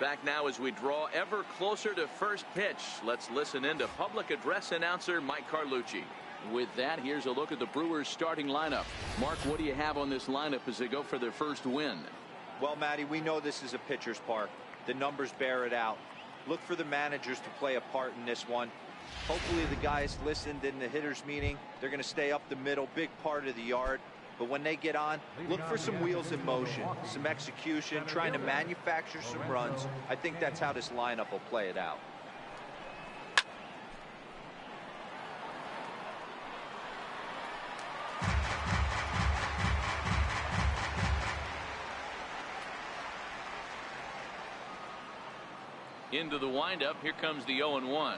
Back now as we draw ever closer to first pitch. Let's listen in to public address announcer Mike Carlucci. With that, here's a look at the Brewers starting lineup. Mark, what do you have on this lineup as they go for their first win? Well, Matty, we know this is a pitcher's park. The numbers bear it out. Look for the managers to play a part in this one. Hopefully the guys listened in the hitters meeting. They're going to stay up the middle, big part of the yard. But when they get on, look for some wheels in motion, some execution, trying to manufacture some runs. I think that's how this lineup will play it out. Into the windup. Here comes the 0-1.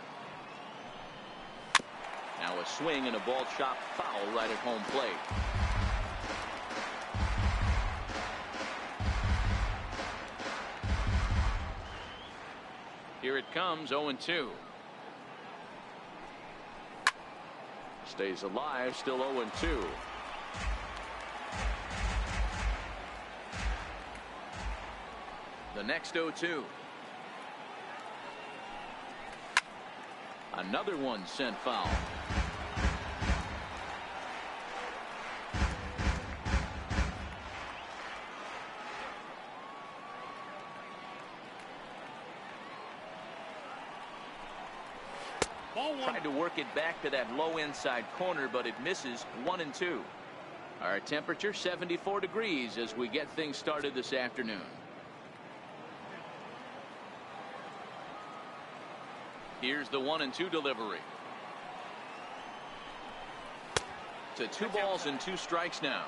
Now a swing and a ball chopped foul right at home plate. Here it comes, 0-2. Stays alive, still 0-2. The next 0-2. Another one sent foul. Tried to work it back to that low inside corner, but it misses. 1-2. Our temperature 74 degrees as we get things started this afternoon. Here's the 1-2 delivery. To 2 balls and 2 strikes now.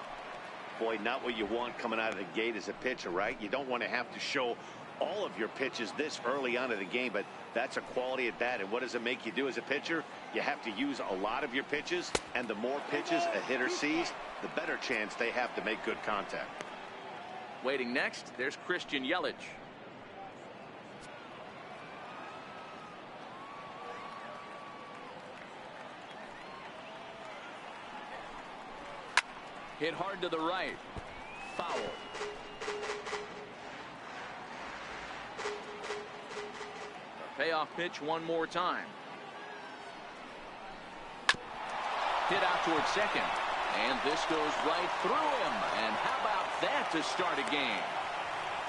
Boy, not what you want coming out of the gate as a pitcher, right? You don't want to have to show all of your pitches this early on in the game, but that's a quality at bat. And what does it make you do as a pitcher? You have to use a lot of your pitches, and the more pitches a hitter sees, the better chance they have to make good contact. Waiting next, there's Christian Yelich. Hit hard to the right. Foul. A payoff pitch one more time. Hit out towards second. And this goes right through him. And how about that to start a game?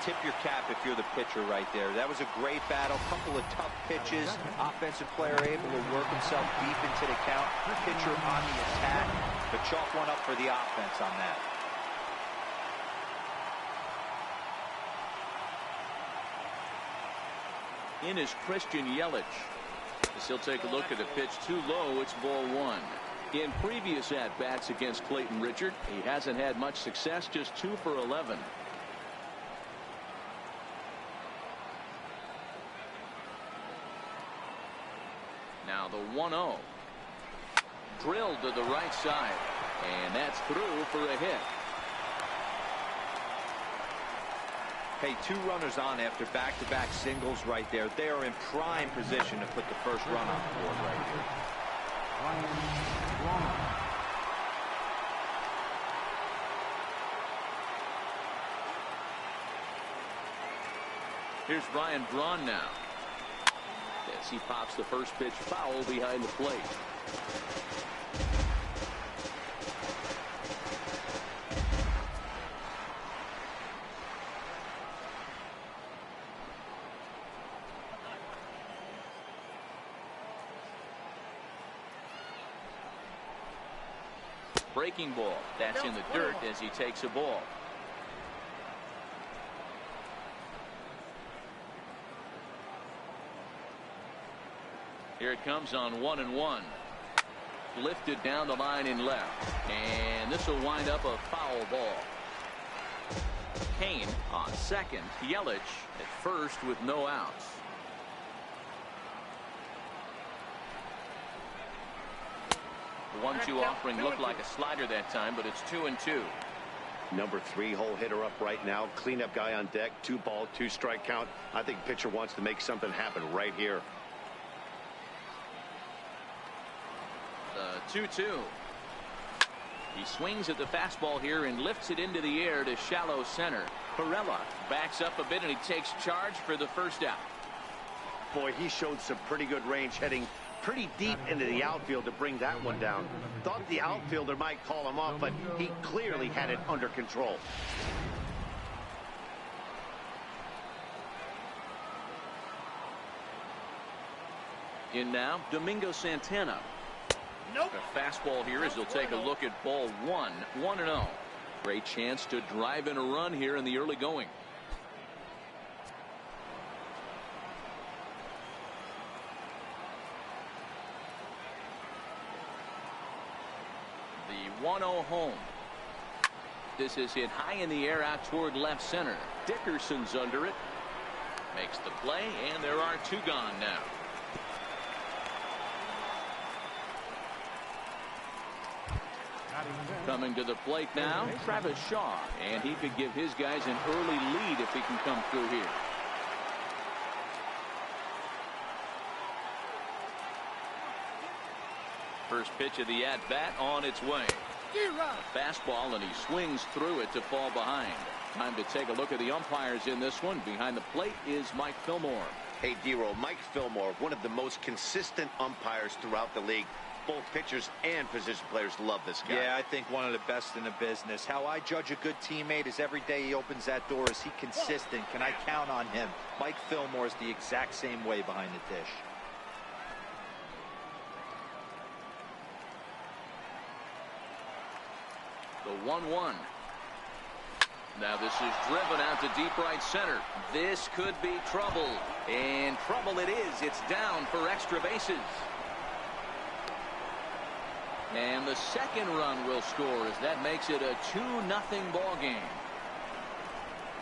Tip your cap if you're the pitcher right there. That was a great battle. Couple of tough pitches. Offensive player able to work himself deep into the count. Pitcher on the attack. But chalk one up for the offense on that. In is Christian Yelich. As he'll take a look at a pitch too low. It's ball 1. In previous at-bats against Clayton Richard, he hasn't had much success, just 2 for 11. Now the 1-0. Drilled to the right side. And that's through for a hit. Hey, 2 runners on after back-to-back singles right there. They are in prime position to put the first run on the board right here. Here's Ryan Braun now. As he pops the first pitch foul behind the plate. Breaking ball. That's in the dirt as he takes a ball. Here it comes on 1-1. Lifted down the line in left. And this will wind up a foul ball. Kane on second. Yelich at first with no outs. The 1-2 offering looked like a slider that time, but it's 2-2. Number 3 hole hitter up right now. Cleanup guy on deck. 2 ball, 2 strike count. I think pitcher wants to make something happen right here. The 2-2. He He swings at the fastball here and lifts it into the air to shallow center. Perella backs up a bit and he takes charge for the first out. Boy, he showed some pretty good range heading pretty deep into the outfield to bring that one down. Thought the outfielder might call him off, but he clearly had it under control. In now, Domingo Santana. Nope. The fastball here as he'll take a look at ball one. 1-0. Great chance to drive in a run here in the early going. The 1-0 home. This is hit high in the air out toward left center. Dickerson's under it. Makes the play, and there are two gone now. Coming to the plate now, Travis Shaw, and he could give his guys an early lead if he can come through here. First pitch of the at-bat on its way. A fastball, and he swings through it to fall behind. Time to take a look at the umpires in this one. Behind the plate is Mike Fillmore. Hey, D-Roll, Mike Fillmore, one of the most consistent umpires throughout the league. Both pitchers and position players love this guy. Yeah, I think one of the best in the business. How I judge a good teammate is every day he opens that door. Is he consistent? Can I count on him? Mike Fillmore is the exact same way behind the dish. The 1-1. Now this is driven out to deep right center. This could be trouble. And trouble it is. It's down for extra bases. And the second run will score as that makes it a 2-0 ball game.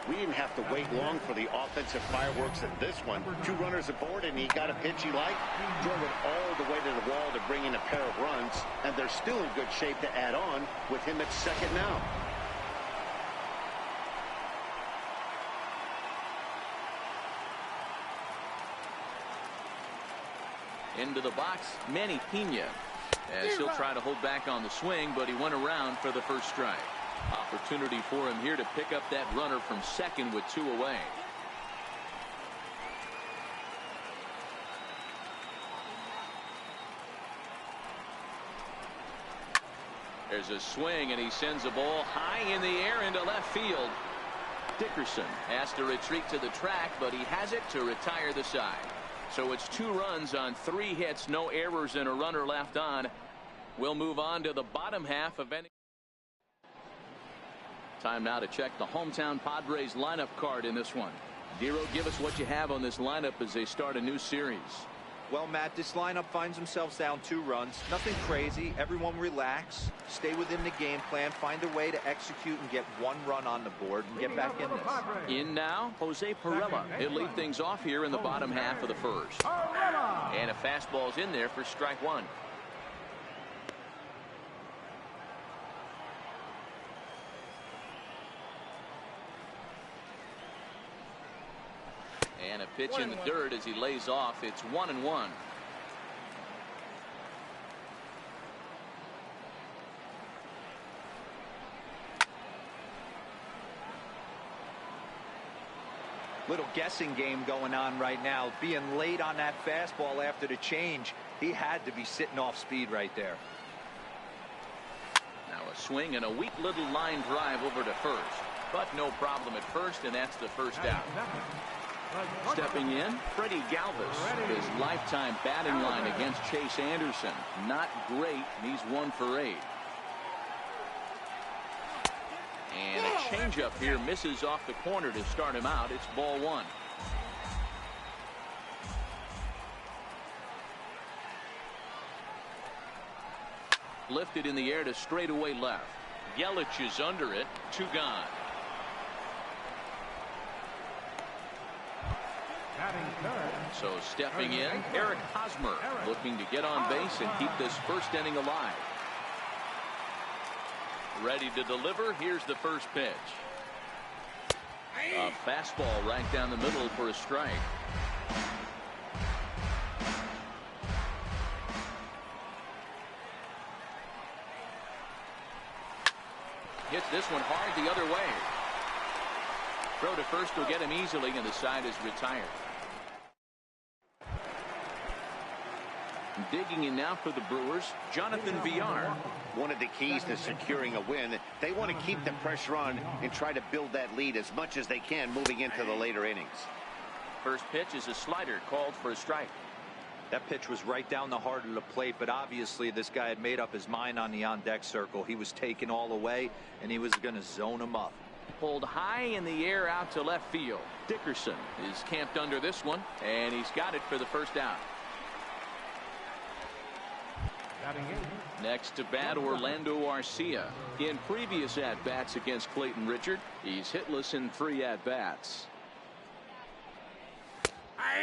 We didn't have to wait long for the offensive fireworks in this one. 2 runners aboard, and he got a pitch he liked. Drove it all the way to the wall to bring in a pair of runs, and they're still in good shape to add on with him at second now. Into the box, Manny Pena. As he'll try to hold back on the swing, but he went around for the first strike. Opportunity for him here to pick up that runner from second with 2 away. There's a swing, and he sends a ball high in the air into left field. Dickerson has to retreat to the track, but he has it to retire the side. So it's 2 runs on 3 hits, no errors, and a runner left on. We'll move on to the bottom half of any. Time now to check the hometown Padres lineup card in this one. Dero, give us what you have on this lineup as they start a new series. Well, Matt, this lineup finds themselves down 2 runs. Nothing crazy. Everyone relax. Stay within the game plan. Find a way to execute and get 1 run on the board and get back in this. In now, Jose Perella. He'll lead things off here in the bottom half of the first. And a fastball's in there for strike 1. And a pitch in the dirt as he lays off. It's 1-1. Little guessing game going on right now. Being late on that fastball after the change, he had to be sitting off speed right there. Now a swing and a weak little line drive over to first. But no problem at first, and that's the first out. Stepping in, Freddie Galvis. His lifetime batting line against Chase Anderson. Not great. He's 1 for 8. And a changeup here misses off the corner to start him out. It's ball 1. Lifted in the air to straightaway left. Yelich is under it. 2 gone. So stepping in, Eric Hosmer looking to get on base and keep this first inning alive. Ready to deliver. Here's the first pitch. A fastball right down the middle for a strike. hits this one hard the other way. Throw to first will get him easily, and the side is retired. Digging in now for the Brewers, Jonathan Villar. One of the keys to securing a win, they want to keep the pressure on and try to build that lead as much as they can moving into the later innings. First pitch is a slider called for a strike. That pitch was right down the heart of the plate, but obviously this guy had made up his mind on the on-deck circle. He was taken all the way, and he was going to zone him up. Pulled high in the air out to left field. Dickerson is camped under this one, and he's got it for the first out. Next to bat, Orlando Arcia. In previous at-bats against Clayton Richard, he's hitless in 3 at-bats.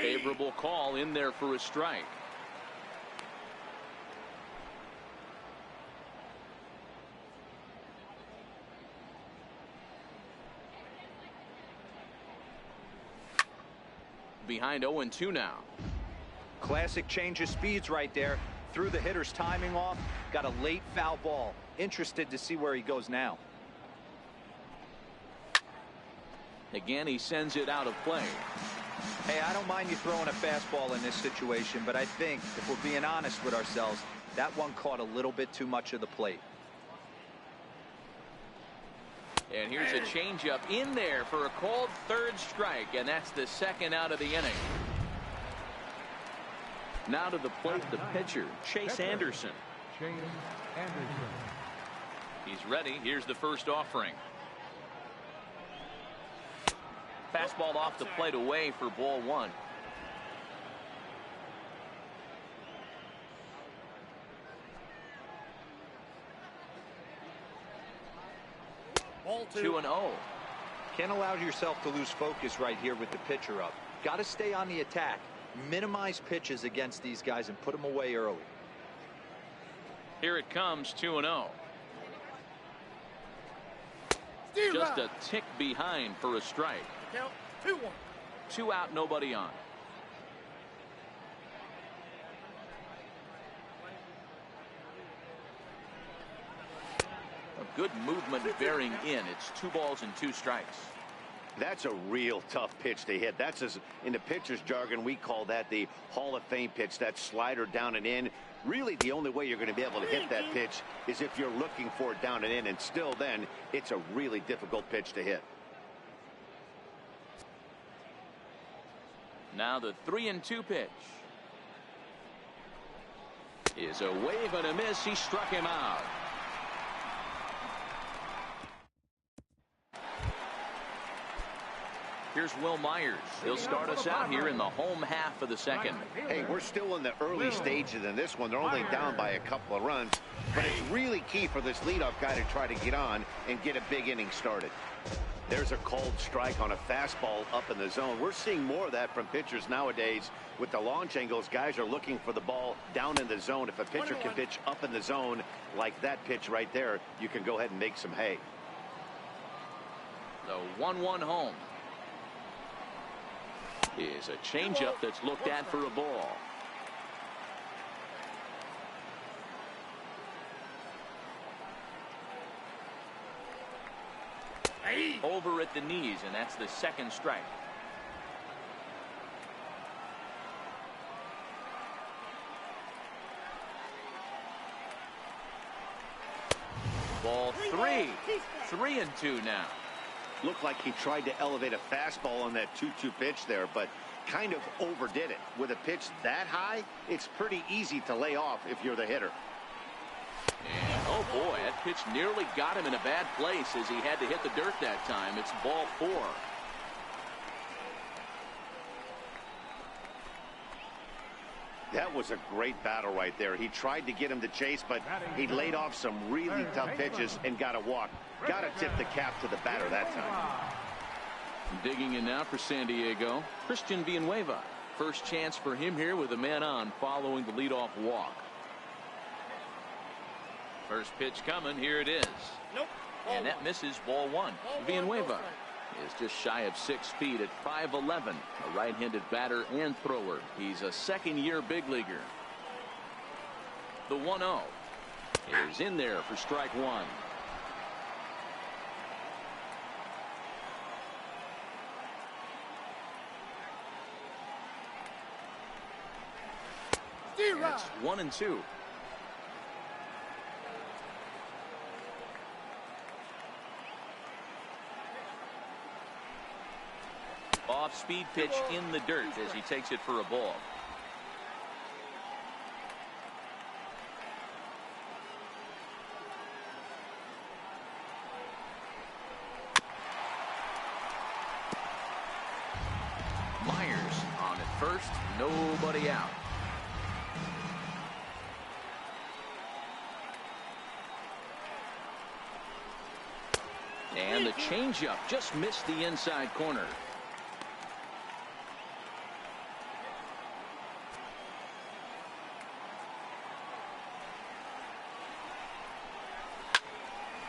Favorable call in there for a strike. Behind 0-2 now. Classic change of speeds right there. Threw the hitter's timing off. Got a late foul ball. Interested to see where he goes now. Again, he sends it out of play. Hey, I don't mind you throwing a fastball in this situation, but I think if we're being honest with ourselves, that one caught a little bit too much of the plate. And here's a changeup in there for a called third strike, and that's the second out of the inning. Now to the plate, the pitcher, Chase Anderson. He's ready. Here's the first offering. Fastball off the plate away for ball 1. Ball 2-0. Can't allow yourself to lose focus right here with the pitcher up. Got to stay on the attack. Minimize pitches against these guys and put them away early. Here it comes, 2-0. Just a tick behind for a strike. Count 2-1. 2 out, nobody on. A good movement bearing in. It's 2 balls and 2 strikes. That's a real tough pitch to hit. That's, as in the pitcher's jargon, we call that the Hall of Fame pitch. That slider down and in. Really, the only way you're going to be able to hit that pitch is if you're looking for it down and in, and still then it's a really difficult pitch to hit. Now the 3-2 pitch is a wave and a miss. He struck him out. Here's Will Myers. He'll start us out here in the home half of the second. Hey, we're still in the early stages in this one. They're only down by a couple of runs, but it's really key for this leadoff guy to try to get on and get a big inning started. There's a called strike on a fastball up in the zone. We're seeing more of that from pitchers nowadays. With the launch angles, guys are looking for the ball down in the zone. If a pitcher can pitch up in the zone like that pitch right there, you can go ahead and make some hay. The 1-1 home is a changeup that's looked at for a ball. Over at the knees, and that's the second strike. Ball 3. 3-2 now. Looked like he tried to elevate a fastball on that 2-2 pitch there, but kind of overdid it. With a pitch that high, it's pretty easy to lay off if you're the hitter. And oh boy, that pitch nearly got him in a bad place as he had to hit the dirt that time. It's ball 4. That was a great battle right there. He tried to get him to chase, but he laid off some really tough pitches and got a walk. Got to tip the cap to the batter that time. Digging in now for San Diego, Christian Villanueva. First chance for him here with a man on following the leadoff walk. First pitch coming. Here it is. Nope. And that misses ball 1. Villanueva is just shy of 6 feet at 5'11", a right-handed batter and thrower. He's a second-year big leaguer. The 1-0 is in there for strike 1. It's 1-2. Off-speed pitch in the dirt as he takes it for a ball. Myers on at first, nobody out. And the changeup just missed the inside corner.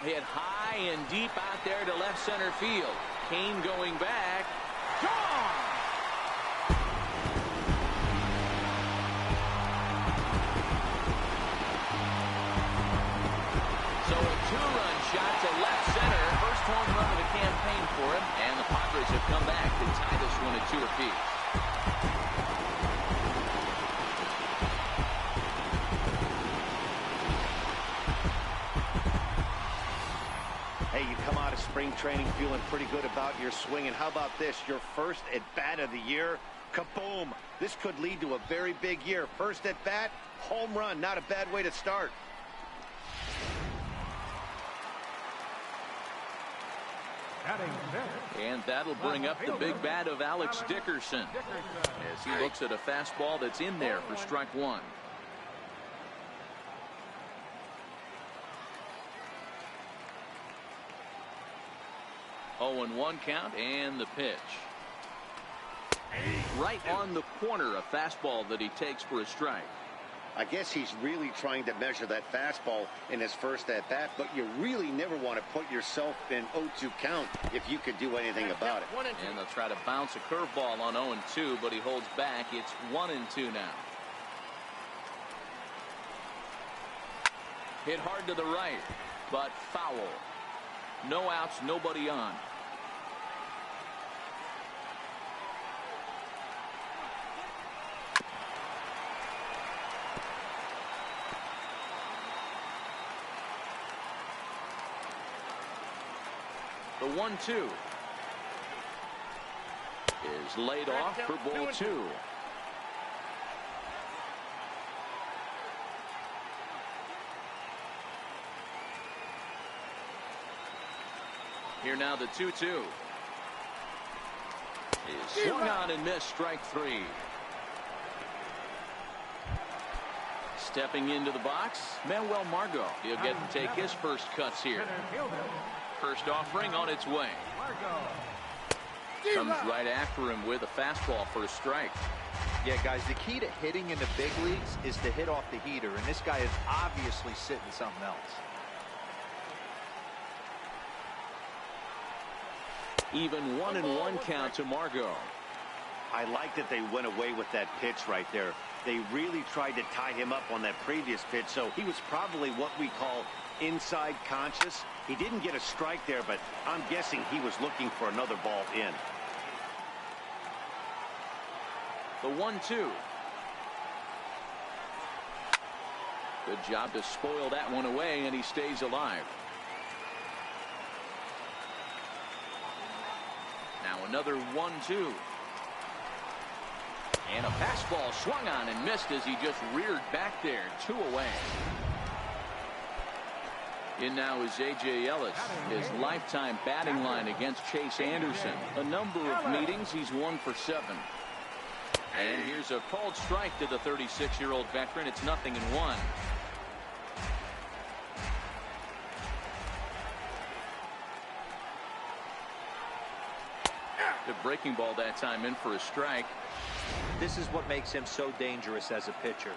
Hit high and deep out there to left center field. Kane going back. Gone! So a two-run shot to left center. First home run of the campaign for him. And the Padres have come back to tie this one at 2 apiece. Hey, you come out of spring training feeling pretty good about your swing. And how about this? Your first at-bat of the year. Kaboom! This could lead to a very big year. First at-bat, home run. Not a bad way to start. And that'll bring up the big bat of Alex Dickerson as he looks at a fastball that's in there for strike one. Oh, and 1 count and the pitch. Right on the corner, a fastball that he takes for a strike. I guess he's really trying to measure that fastball in his first at-bat, but you really never want to put yourself in 0-2 count if you could do anything about it. And they'll try to bounce a curveball on 0-2, but he holds back. It's 1-2 now. Hit hard to the right, but foul. No outs, nobody on. The 1-2 is laid off for ball 2. Here now the 2-2 is swung on and missed, strike 3. Stepping into the box, Manuel Margot. He'll get to take his first cuts here. First offering on its way. Comes right after him with a fastball for a strike. Yeah, guys, the key to hitting in the big leagues is to hit off the heater, and this guy is obviously sitting something else. Even 1-1 count to Margot. I like that they went away with that pitch right there. They really tried to tie him up on that previous pitch, so he was probably what we call inside conscious. He didn't get a strike there, but I'm guessing he was looking for another ball in. The 1-2. Good job to spoil that one away, and he stays alive. Now another 1-2. And a fastball swung on and missed as he just reared back there. 2 away. In now is A.J. Ellis. His lifetime batting line against Chase Anderson. A number of meetings, he's 1 for 7. And here's a called strike to the 36-year-old veteran. It's 0-1. The breaking ball that time in for a strike. This is what makes him so dangerous as a pitcher.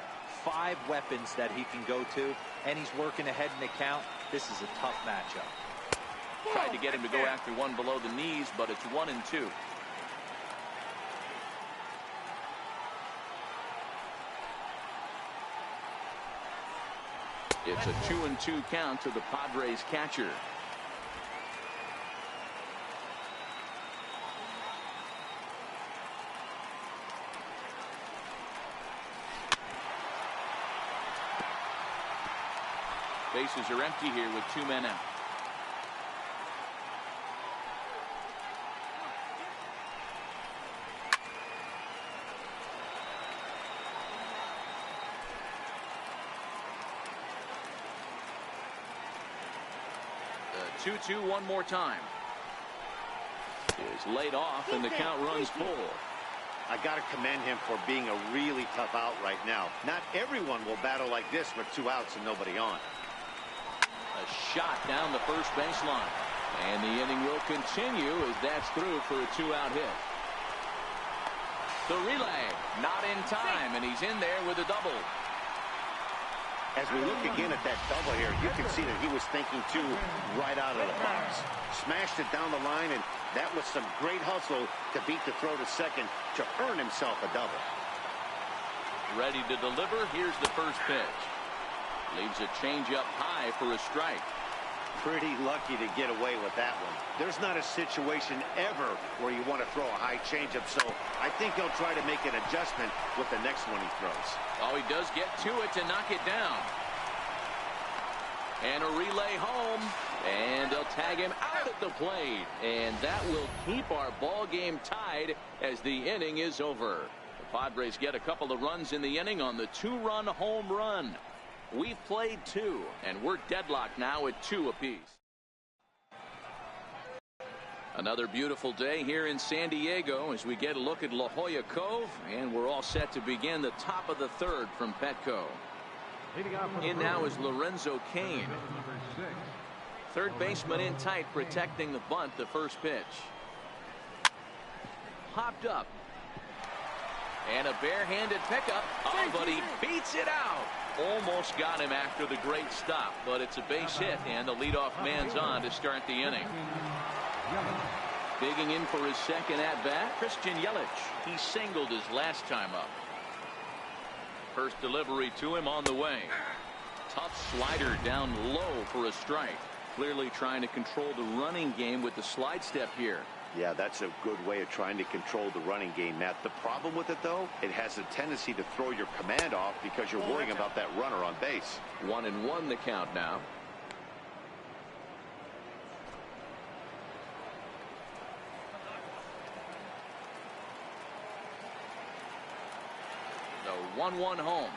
5 weapons that he can go to, and he's working ahead in the count. This is a tough matchup. Tried to get him to go after one below the knees, but it's 1-2. It's a 2-2 count to the Padres catcher. Bases are empty here with 2 men out. The 2-2 one more time. Is laid off and the count runs full. I got to commend him for being a really tough out right now. Not everyone will battle like this with 2 outs and nobody on. A shot down the first baseline. And the inning will continue as that's through for a 2-out hit. The relay not in time, and he's in there with a double. As we look again at that double here, you can see that he was thinking too right out of the box. Smashed it down the line, and that was some great hustle to beat the throw to second to earn himself a double. Ready to deliver. Here's the first pitch. Leaves a changeup high for a strike. Pretty lucky to get away with that one. There's not a situation ever where you want to throw a high changeup, so I think he'll try to make an adjustment with the next one he throws. Oh, he does get to it to knock it down. And a relay home. And they'll tag him out at the plate. And that will keep our ball game tied as the inning is over. The Padres get a couple of runs in the inning on the 2-run home run. We've played 2, and we're deadlocked now at 2 apiece. Another beautiful day here in San Diego as we get a look at La Jolla Cove, and we're all set to begin the top of the 3rd from PETCO. In now is Lorenzo Cain. Third baseman in tight, protecting the bunt. The first pitch. Hopped up. And a barehanded pickup. Oh, but he beats it out. Almost got him after the great stop, but it's a base hit, and the leadoff man's on to start the inning. Digging in for his second at-bat, Christian Yelich. He singled his last time up. First delivery to him on the way. Tough slider down low for a strike. Clearly trying to control the running game with the slide step here. Yeah, that's a good way of trying to control the running game, Matt. The problem with it, though, it has a tendency to throw your command off because you're worrying about that runner on base. 1-1 the count now. The 1-1 home.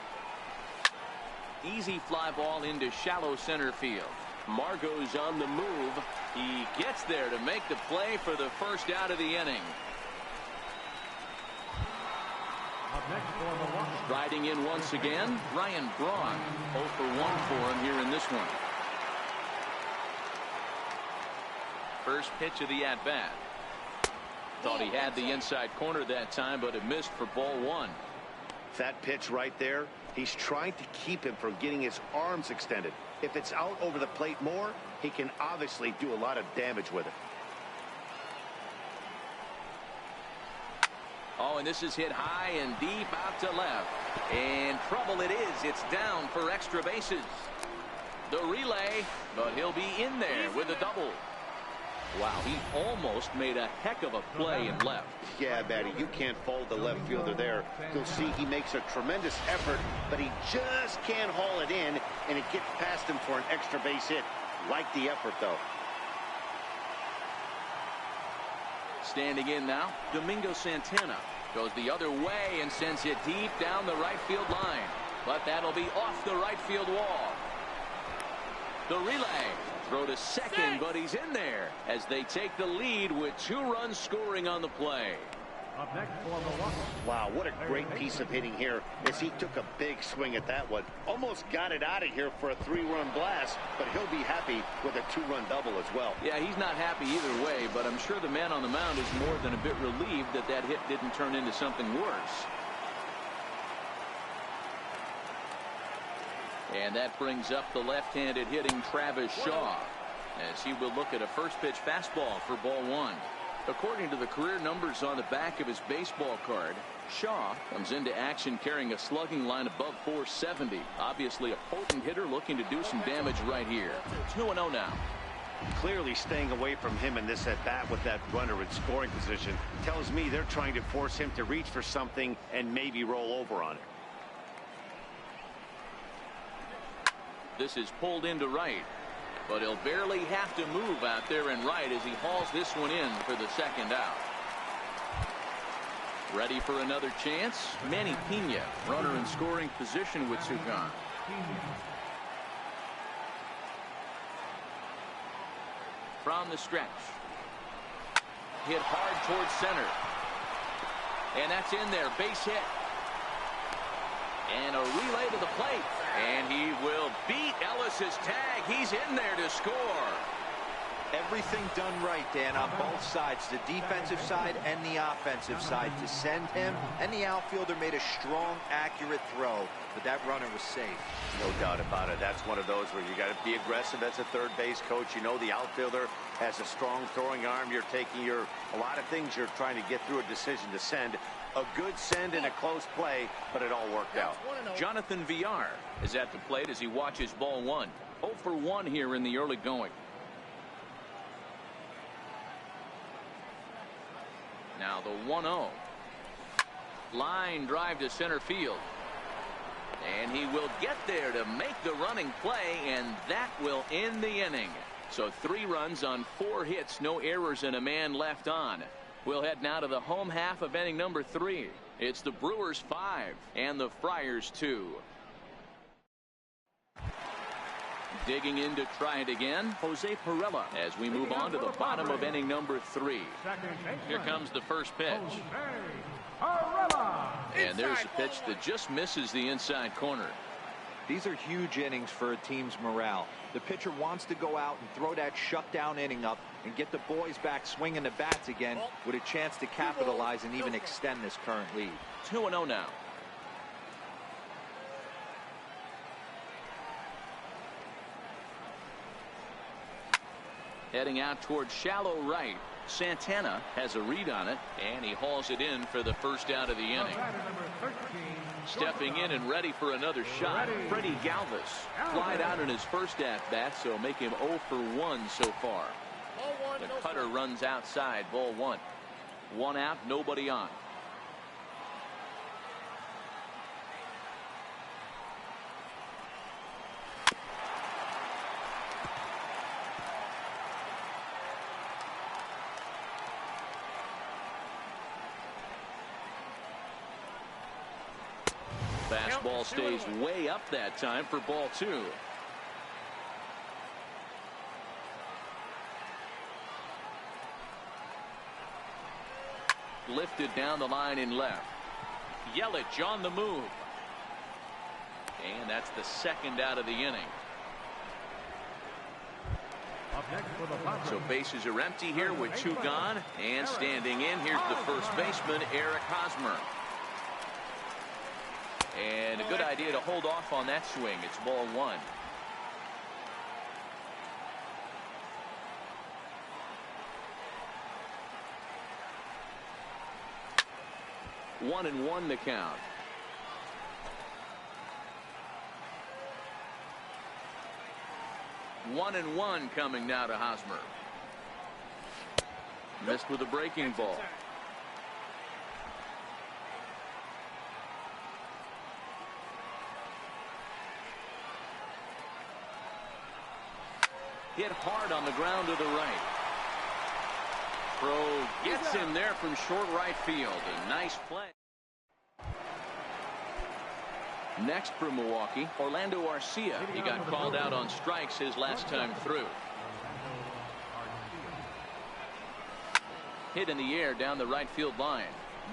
Easy fly ball into shallow center field. Margot's on the move. He gets there to make the play for the first out of the inning. Striding in once again, Ryan Braun. 0 for 1 for him here in this one. First pitch of the at-bat. Thought he had the inside corner that time, but it missed for ball 1. That pitch right there, he's trying to keep him from getting his arms extended. If it's out over the plate more, he can obviously do a lot of damage with it. Oh, and this is hit high and deep out to left. And trouble it is. It's down for extra bases. The relay, but he'll be in there with a double. Wow, he almost made a heck of a play in left. Yeah, Matty, you can't fold the left fielder there. You'll see he makes a tremendous effort, but he just can't haul it in, and it gets past him for an extra base hit. Like the effort, though. Standing in now, Domingo Santana goes the other way and sends it deep down the right field line. But that'll be off the right field wall. The relay. Throw to second, but he's in there as they take the lead with 2 runs scoring on the play. Wow, what a great piece of hitting here as he took a big swing at that one. Almost got it out of here for a 3-run blast, but he'll be happy with a 2-run double as well. Yeah, he's not happy either way, but I'm sure the man on the mound is more than a bit relieved that that hit didn't turn into something worse. And that brings up the left-handed hitting Travis Shaw as he will look at a first pitch fastball for ball 1. According to the career numbers on the back of his baseball card, Shaw comes into action carrying a slugging line above 470. Obviously a potent hitter looking to do some damage right here. 2-0 now. Clearly staying away from him in this at-bat with that runner in scoring position tells me they're trying to force him to reach for something and maybe roll over on it. This is pulled into right, but he'll barely have to move out there in right as he hauls this one in for the second out. Ready for another chance? Manny Pena, runner in scoring position with two gone. From the stretch. Hit hard towards center. And that's in there. Base hit. And a relay to the plate. And he will beat Ellis's tag. He's in there to score. Everything done right, Dan, on both sides, the defensive side and the offensive side, to send him, and the outfielder made a strong, accurate throw, but that runner was safe. No doubt about it. That's one of those where you got to be aggressive as a third base coach. You know the outfielder has a strong throwing arm. You're taking a lot of things you're trying to get through a decision to send. A good send in a close play, but it all worked out. Jonathan Villar is at the plate as he watches ball one. 0 for 1 here in the early going. Now the 1-0. Line drive to center field. And he will get there to make the running play, and that will end the inning. So 3 runs on 4 hits, no errors, and a man left on. We'll head now to the home half of inning number 3. It's the Brewers 5 and the Friars 2. Digging in to try it again, Jose Pirela, as we move on to the bottom of inning number 3. Here comes the first pitch. And there's a pitch that just misses the inside corner. These are huge innings for a team's morale. The pitcher wants to go out and throw that shutdown inning up and get the boys back swinging the bats again with a chance to capitalize and even extend this current lead. 2-0 now. Heading out towards shallow right. Santana has a read on it, and he hauls it in for the first out of the inning. Stepping in and ready for another shot, Freddie Galvis. Flied out in his first at-bat, so make him 0 for 1 so far. The cutter runs outside, ball 1. 1 out, nobody on. Fastball stays way up that time for ball 2. Lifted down the line in left. Yelich on the move. And that's the second out of the inning. So bases are empty here with 2 gone. And standing in, here's the first baseman, Eric Hosmer. And a good idea to hold off on that swing. It's ball 1. One and 1 the count. One and 1 coming now to Hosmer. Missed with a breaking ball. Hit hard on the ground to the right. Pro gets him there from short right field. A nice play. Next for Milwaukee, Orlando Arcia. He got called out on strikes his last time through. Hit in the air down the right field line.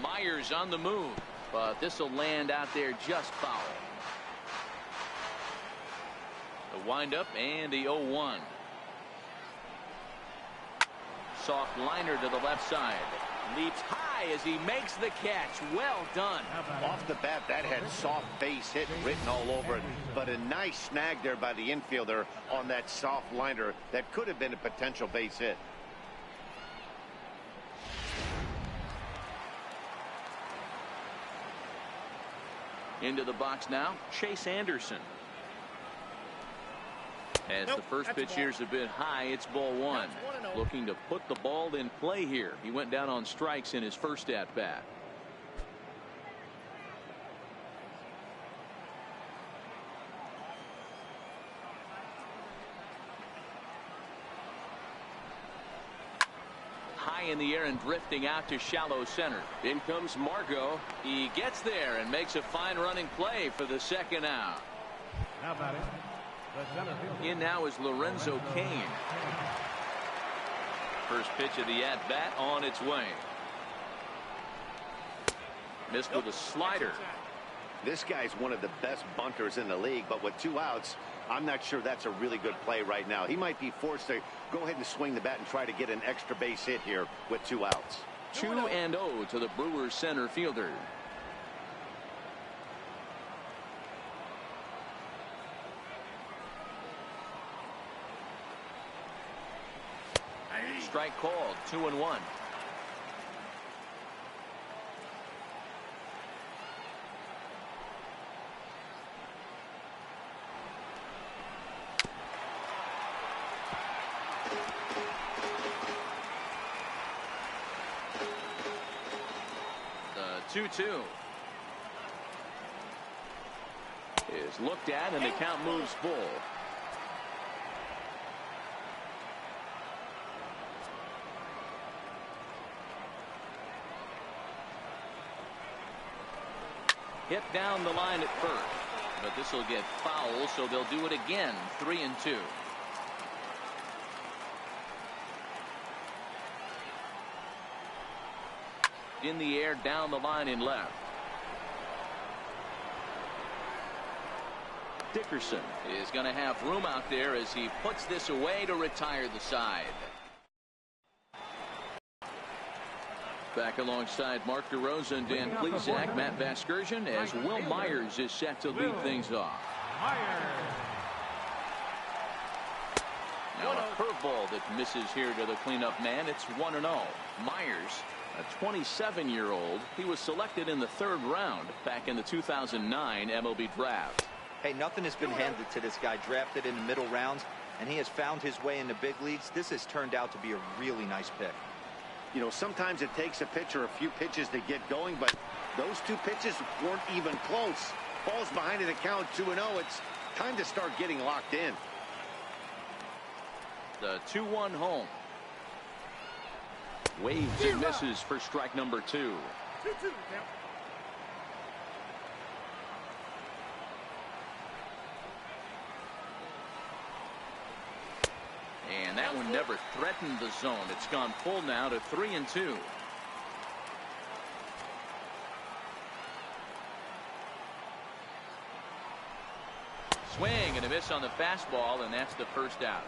Myers on the move, but this will land out there just foul. The windup and the 0-1. Soft liner to the left side. Leaps high as he makes the catch. Well done. Off the bat, that had soft base hit written all over it, but a nice snag there by the infielder on that soft liner that could have been a potential base hit. Into the box now, Chase Anderson. As the first pitch here's a bit high, it's ball 1. Looking to put the ball in play here. He went down on strikes in his first at bat. in the air and drifting out to shallow center. In comes Margot. He gets there and makes a fine running play for the second out. In now is Lorenzo Cain. First pitch of the at-bat on its way. Missed with a slider. This guy's one of the best bunters in the league, but with 2 outs, I'm not sure that's a really good play right now. He might be forced to go ahead and swing the bat and try to get an extra base hit here with 2 outs. 2-0 to the Brewers center fielder. Strike called. 2-1. The 2-2 is looked at, and the count moves full. Hit down the line at first, but this will get foul, so they'll do it again. 3-2. In the air, down the line in left. Dickerson is going to have room out there as he puts this away to retire the side. Back alongside Mark DeRosa and Dan Plesac, Matt Vasgersian, as Will Myers is set to lead things off. Now a curveball that misses here to the cleanup man. It's 1-0. Myers, a 27-year-old, he was selected in the 3rd round back in the 2009 MLB draft. Hey, nothing has been handed to this guy. Drafted in the middle rounds, and he has found his way in the big leagues. This has turned out to be a really nice pick. You know, sometimes it takes a pitcher a few pitches to get going, but those 2 pitches weren't even close. Falls behind in the count. 2-0. It's time to start getting locked in. The 2-1 home. Waves and misses for strike number 2. And that one never threatened the zone. It's gone full now to 3-2. Swing and a miss on the fastball, and that's the first out.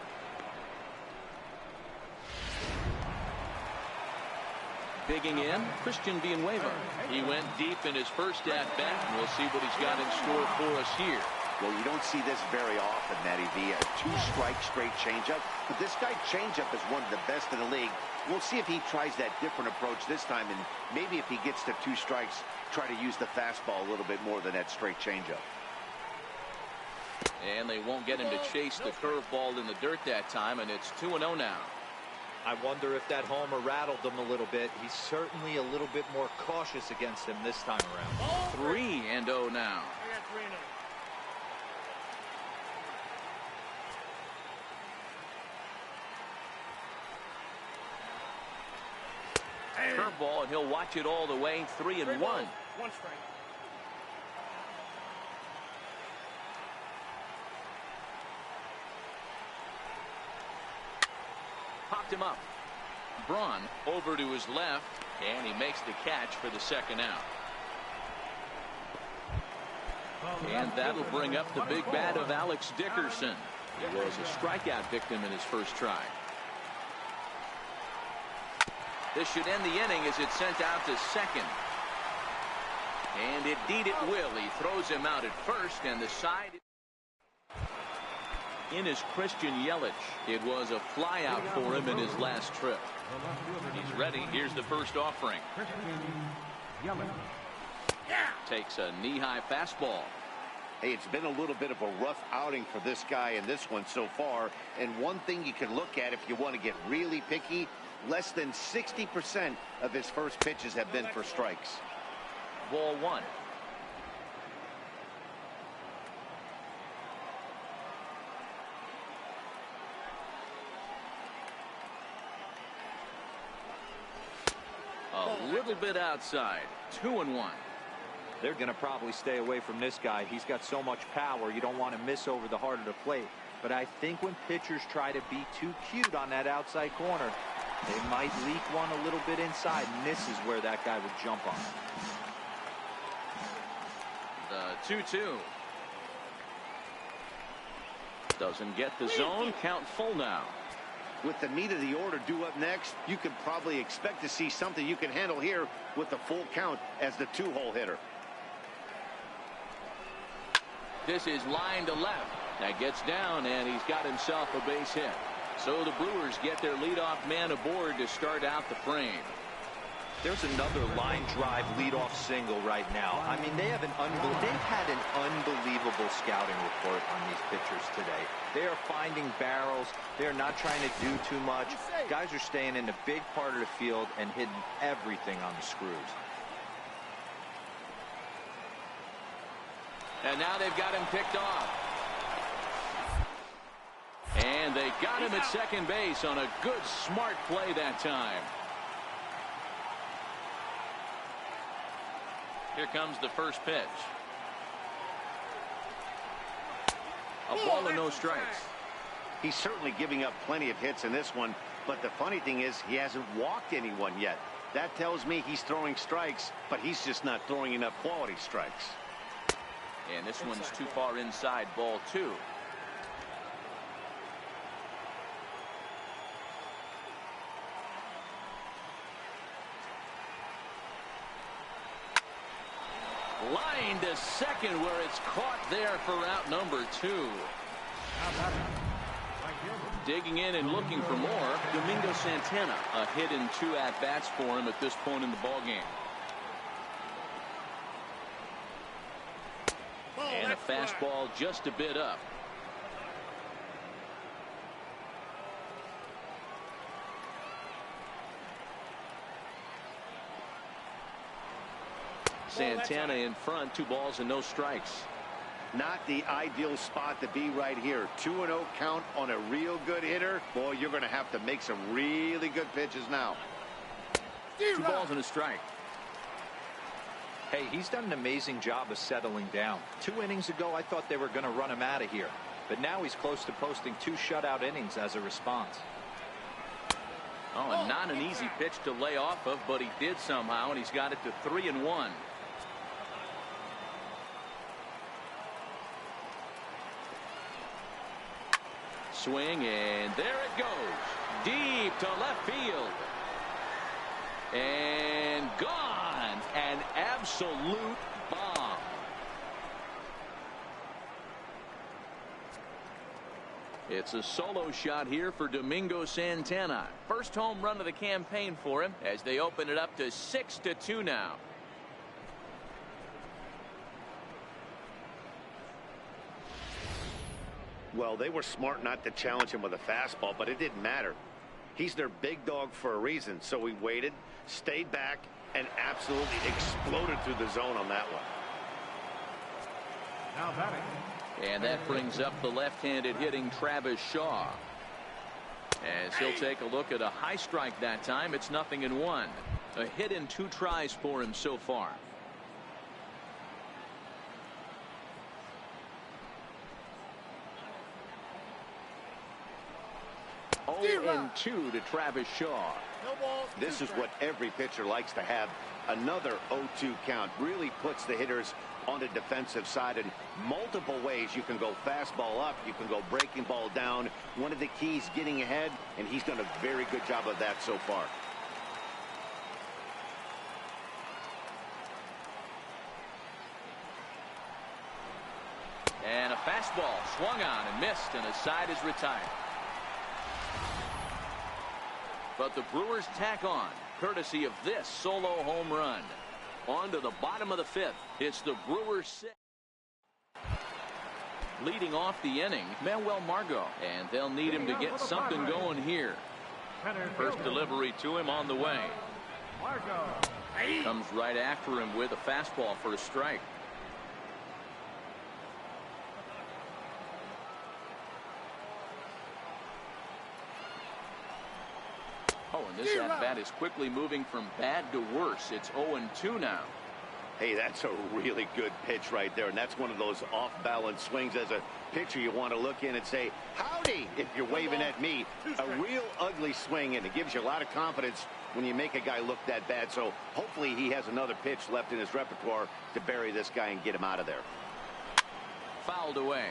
Digging in, Christian Villanueva. He went deep in his first at-bat, and we'll see what he's got in store for us here. Well, you don't see this very often, Matty V. A 2-strike straight changeup. But this guy changeup is one of the best in the league. We'll see if he tries that different approach this time, and maybe if he gets to 2 strikes, try to use the fastball a little bit more than that straight changeup. And they won't get him to chase the curveball in the dirt that time, and it's 2-0 now. I wonder if that homer rattled him a little bit. He's certainly a little bit more cautious against him this time around. 3-0 now. Curveball, and he'll watch it all the way. 3-1. 1 strike. Popped him up. Braun over to his left, and he makes the catch for the second out. And that'll bring up the big bat of Alex Dickerson. He was a strikeout victim in his first try. This should end the inning as it's sent out to second. And indeed it will. He throws him out at first, and the side in is Christian Yelich. It was a flyout for him in his last trip. He's ready. Here's the first offering. Takes a knee-high fastball. Hey, it's been a little bit of a rough outing for this guy in this one so far. And one thing you can look at if you want to get really picky, less than 60% of his first pitches have been for strikes. Ball 1. A little bit outside. 2-1. They're going to probably stay away from this guy. He's got so much power. You don't want to miss over the heart of the plate. But I think when pitchers try to be too cute on that outside corner, they might leak one a little bit inside, and this is where that guy would jump on. The 2-2. Doesn't get the zone. Count full now. With the meat of the order due up next, you could probably expect to see something you can handle here with the full count as the 2-hole hitter. This is line to left. That gets down, and he's got himself a base hit. So the Brewers get their leadoff man aboard to start out the frame. There's another line drive leadoff single right now. I mean, they've had an unbelievable scouting report on these pitchers today. They are finding barrels. They're not trying to do too much. Guys are staying in the big part of the field and hitting everything on the screws. And now they've got him picked off. And they got him at second base on a good, smart play that time. Here comes the first pitch. A ball and no strikes. He's certainly giving up plenty of hits in this one, but the funny thing is he hasn't walked anyone yet. That tells me he's throwing strikes, but he's just not throwing enough quality strikes. And this one's too far inside, ball 2. Line to second, where it's caught there for out number 2. Digging in and looking for more, Domingo Santana. A hit in 2 at-bats for him at this point in the ballgame. And a fastball just a bit up. Santana in front, 2 balls and no strikes. Not the ideal spot to be right here. 2-0 count on a real good hitter. Boy, you're going to have to make some really good pitches now. 2 balls and a strike. Hey, he's done an amazing job of settling down. 2 innings ago, I thought they were going to run him out of here. But now he's close to posting 2 shutout innings as a response. Oh, and not an easy pitch to lay off of, but he did somehow, and he's got it to 3-1. Swing, and there it goes. Deep to left field. And gone. An absolute bomb. It's a solo shot here for Domingo Santana. First home run of the campaign for him as they open it up to 6-2 now. Well, they were smart not to challenge him with a fastball, but it didn't matter. He's their big dog for a reason, so he waited, stayed back, and absolutely exploded through the zone on that one. Now batting. And that brings up the left-handed hitting Travis Shaw. As he'll take a look at a high strike that time. It's 0-1. A hit in 2 tries for him so far. 0-2 to Travis Shaw. This is what every pitcher likes to have. Another 0-2 count really puts the hitters on the defensive side in multiple ways. You can go fastball up, you can go breaking ball down. One of the keys, getting ahead, and he's done a very good job of that so far. And a fastball swung on and missed, and a side is retired. But the Brewers tack on, courtesy of this solo home run. On to the bottom of the 5th. It's the Brewers 6. Leading off the inning, Manuel Margot. And they'll need him to get something going here. First delivery to him on the way. Comes right after him with a fastball for a strike. Oh, and this at-bat is quickly moving from bad to worse. It's 0-2 now. Hey, that's a really good pitch right there, and that's one of those off-balance swings. As a pitcher, you want to look in and say, howdy, if you're waving at me. A real ugly swing, and it gives you a lot of confidence when you make a guy look that bad. So hopefully he has another pitch left in his repertoire to bury this guy and get him out of there. Fouled away.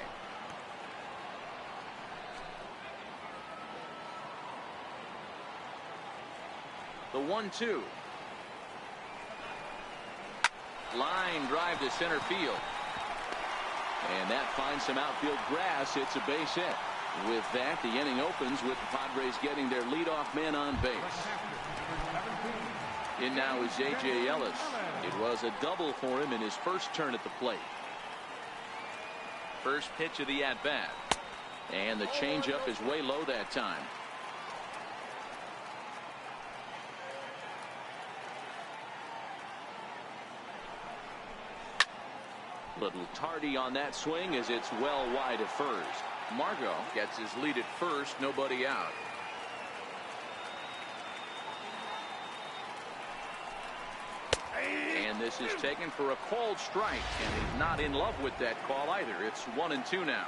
The 1-2. Line drive to center field. And that finds some outfield grass. It's a base hit. With that, the inning opens with the Padres getting their leadoff man on base. In now is A.J. Ellis. It was a double for him in his first turn at the plate. First pitch of the at-bat. And the changeup is way low that time. Little tardy on that swing as it's well wide of first. Margot gets his lead at first, nobody out. And this is taken for a called strike, and he's not in love with that call either. It's 1-2 now.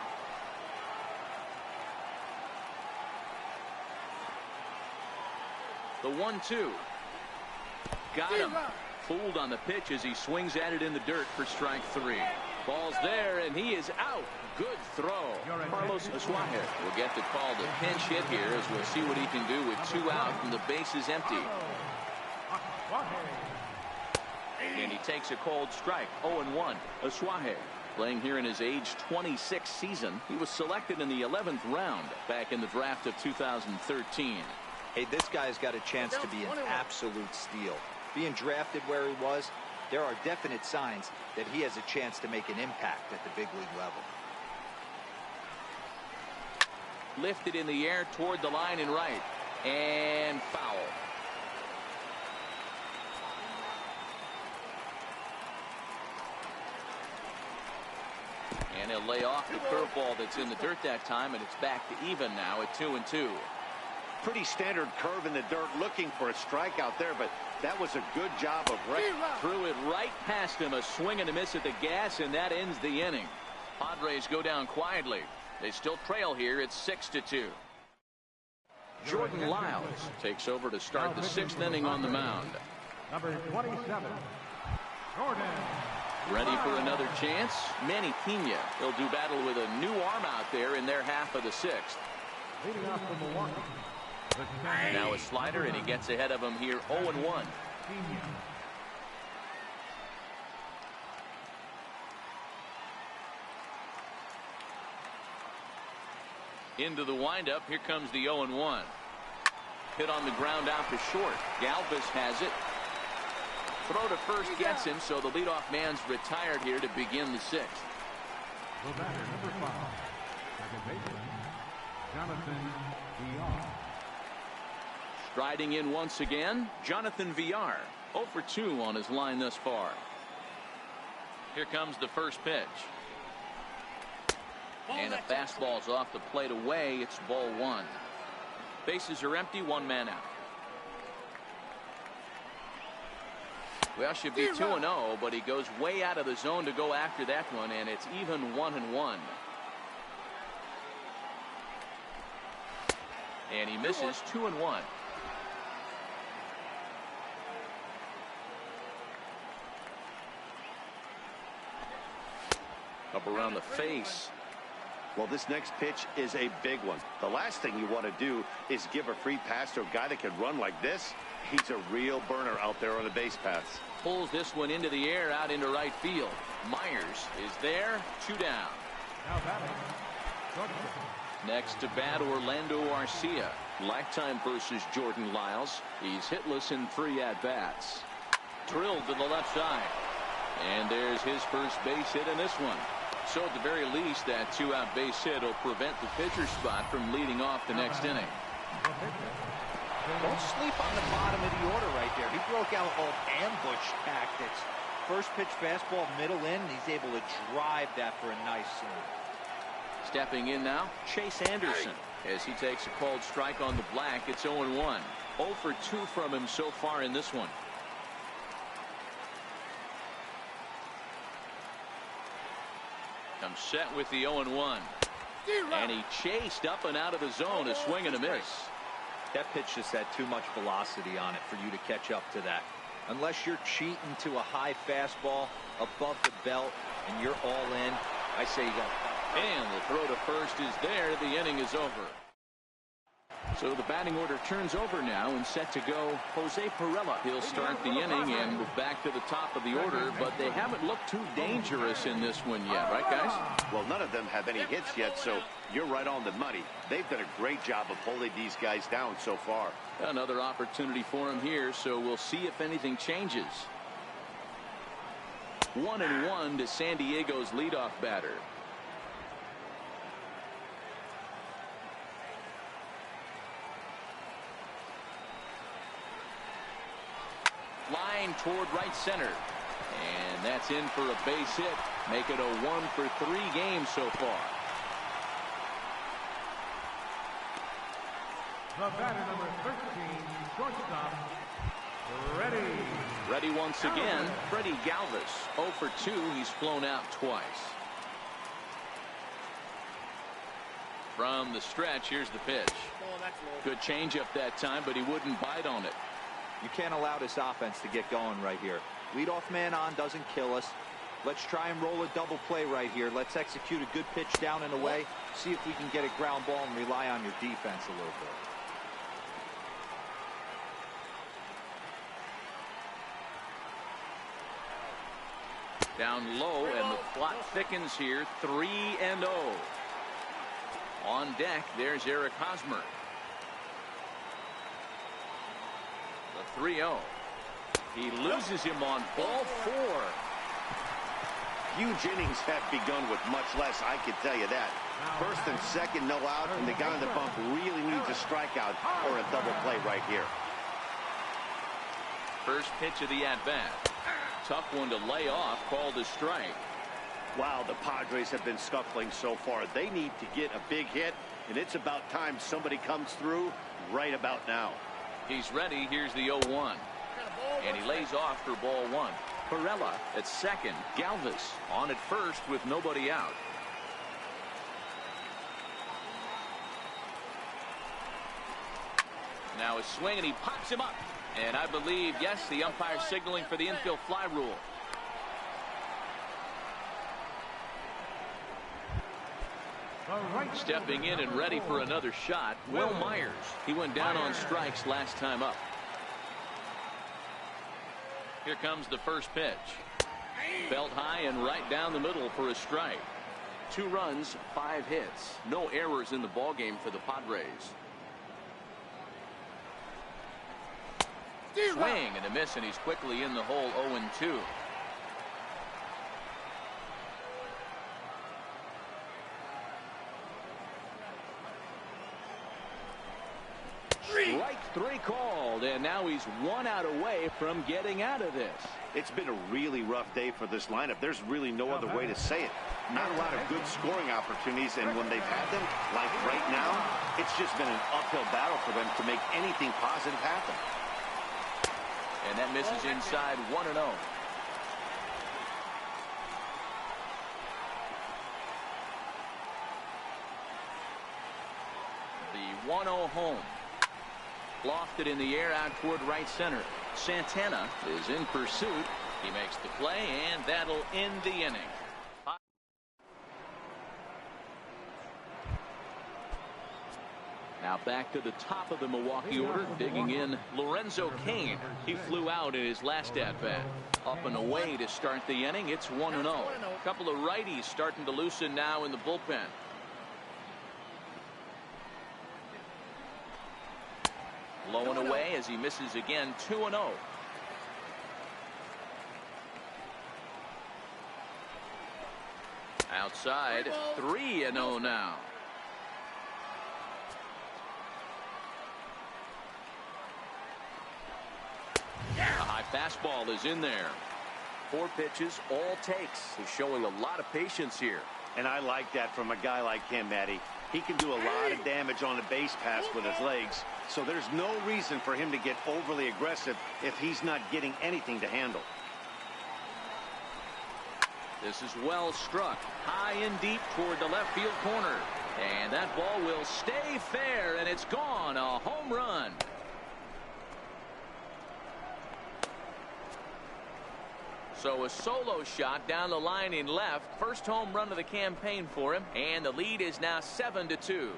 The 1-2. Got him. Fooled on the pitch as he swings at it in the dirt for strike 3. Ball's there, and he is out. Good throw. Carlos Asuaje will get the call to pinch hit here as we'll see what he can do with 2 out and the base is empty. And he takes a cold strike. 0-1. Asuaje playing here in his age 26 season. He was selected in the 11th round back in the draft of 2013. Hey, this guy's got a chance to be an absolute steal. Being drafted where he was, there are definite signs that he has a chance to make an impact at the big league level. Lifted in the air toward the line and right. And foul. And he'll lay off the curveball that's in the dirt that time, and it's back to even now at 2-2. Pretty standard curve in the dirt, looking for a strikeout there, but that was a good job of threw it right past him. A swing and a miss at the gas, and that ends the inning. Padres go down quietly. They still trail here. It's 6-2. Jordan Lyles takes over to start the 6th inning on the mound. Number 27, Jordan. Ready for another chance? Manny Pena. They'll do battle with a new arm out there in their half of the 6th. Leading off from Milwaukee. Now a slider, and he gets ahead of him here. 0-1. Into the windup. Here comes the 0-1. Hit on the ground out to short. Galvis has it. Throw to first gets him, so the leadoff man's retired here to begin the 6th. The batter, number 5, second baseman, Jonathan Villar. Striding in once again, Jonathan Villar. 0 for 2 on his line thus far. Here comes the first pitch. And a fastball's off the plate away. It's ball 1. Bases are empty, 1 man out. Well, should be 2-0, but he goes way out of the zone to go after that one, and it's even 1-1. And he misses 2-1. Up around the face. Well, this next pitch is a big one. The last thing you want to do is give a free pass to a guy that can run like this. He's a real burner out there on the base paths. Pulls this one into the air out into right field. Myers is there. 2 down. Now batting, next to bat, Orlando Arcia. Lifetime versus Jordan Lyles. He's hitless in 3 at-bats. Drilled to the left side. And there's his first base hit in this one. So at the very least, that 2-out base hit will prevent the pitcher's spot from leading off the next inning. Don't sleep on the bottom of the order right there. He broke out all ambush tactics. First pitch fastball middle in, and he's able to drive that for a nice swing. Stepping in now, Chase Anderson. As he takes a called strike on the black, it's 0-1. 0 for 2 from him so far in this one. Comes set with the 0-1. And he chased up and out of the zone, a swing and a miss. That pitch just had too much velocity on it for you to catch up to that. Unless you're cheating to a high fastball above the belt and you're all in, I say you got. And the throw to first is there. The inning is over. So the batting order turns over now, and set to go Jose Pirela. He'll start the inning and move back to the top of the order, but they haven't looked too dangerous in this one yet, right, guys? Well, none of them have any hits yet, so you're right on the money. They've done a great job of holding these guys down so far. Another opportunity for him here, so we'll see if anything changes. 1-1 to San Diego's leadoff batter. Line toward right center. And that's in for a base hit. Make it a 1 for 3 game so far. The batter, number 13, shortstop, Ready once again, Freddie Galvis. 0 for 2. He's flown out twice. From the stretch, here's the pitch. Good changeup that time, but he wouldn't bite on it. You can't allow this offense to get going right here. Leadoff man on doesn't kill us. Let's try and roll a double play right here. Let's execute a good pitch down and away. See if we can get a ground ball and rely on your defense a little bit. Down low, and the plot thickens here. 3-0. On deck, there's Eric Hosmer. The 3-0. He loses him on ball 4. Huge innings have begun with much less, I can tell you that. First and second, no out, and the guy on the bump really needs a strikeout or a double play right here. First pitch of the at-bat. Tough one to lay off, called a strike. Wow, the Padres have been scuffling so far. They need to get a big hit, and it's about time somebody comes through right about now. He's ready. Here's the 0-1. And he lays off for ball 1. Pirela at second. Galvis on at first with nobody out. Now a swing, and he pops him up. And I believe, yes, the umpire signaling for the infield fly rule. Stepping in and ready for another shot, Will Myers. He went down on strikes last time up. Here comes the first pitch. Belt high and right down the middle for a strike. 2 runs, 5 hits. No errors in the ballgame for the Padres. Swing and a miss, and he's quickly in the hole. 0-2. Strike 3 called, and now he's 1 out away from getting out of this. It's been a really rough day for this lineup. There's really no other way to say it. Not a lot of good scoring opportunities, and when they've had them, like right now, it's just been an uphill battle for them to make anything positive happen. And that misses inside. 1-0. The 1-0 home. Lofted in the air out toward right center. Santana is in pursuit. He makes the play, and that'll end the inning. Now back to the top of the Milwaukee order, digging in Lorenzo Cain. He flew out in his last at-bat. Up and away to start the inning. It's 1-0. A couple of righties starting to loosen now in the bullpen. Low and away as he misses again. 2-0. Outside. 3-0 now. A high fastball is in there. 4 pitches, all takes. He's showing a lot of patience here. And I like that from a guy like him, Matty. He can do a lot of damage on the base pass with his legs, so there's no reason for him to get overly aggressive if he's not getting anything to handle. This is well struck, high and deep toward the left field corner. And that ball will stay fair, and it's gone. A home run. So a solo shot down the line in left. First home run of the campaign for him, and the lead is now 7-2.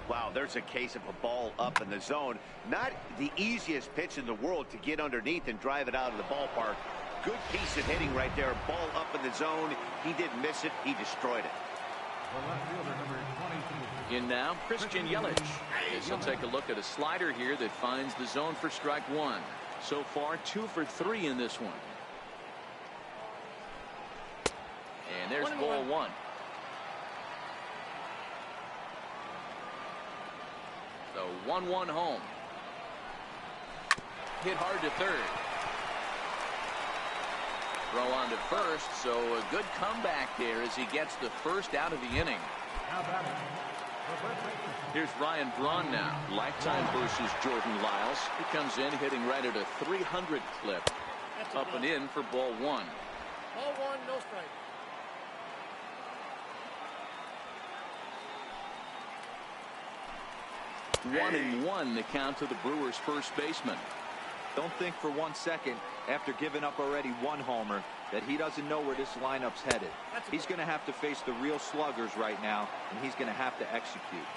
Wow, there's a case of a ball up in the zone. Not the easiest pitch in the world to get underneath and drive it out of the ballpark. Good piece of hitting right there. Ball up in the zone. He didn't miss it. He destroyed it. In now, Christian Yelich. As he'll take a look at a slider here that finds the zone for strike one. So far, 2 for 3 in this one. And there's ball one. So 1-1 home. Hit hard to third. Throw on to first, so a good comeback there as he gets the first out of the inning. Here's Ryan Braun now. Lifetime versus Jordan Lyles. He comes in hitting right at a 300 clip. Up and in for ball one. Ball one, no strike. 1-1 the count to the Brewers first baseman. Don't think for 1 second, after giving up already 1 homer, that he doesn't know where this lineup's headed. He's going to have to face the real sluggers right now, and he's going to have to execute.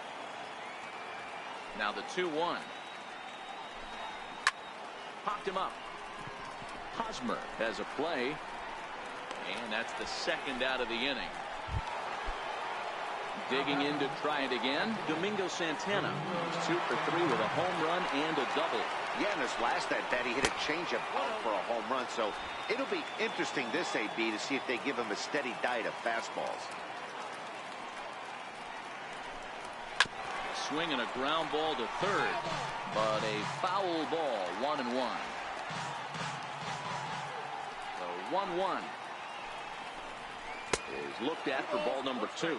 Now the 2-1. Popped him up. Hosmer has a play, and that's the second out of the inning. Digging in to try it again, Domingo Santana. He's 2 for 3 with a home run and a double. Yeah, in his last at bat, he hit a changeup out for a home run. So it'll be interesting this AB to see if they give him a steady diet of fastballs. Swing and a ground ball to third, but a foul ball. 1-1. So 1-1 is looked at for ball number 2.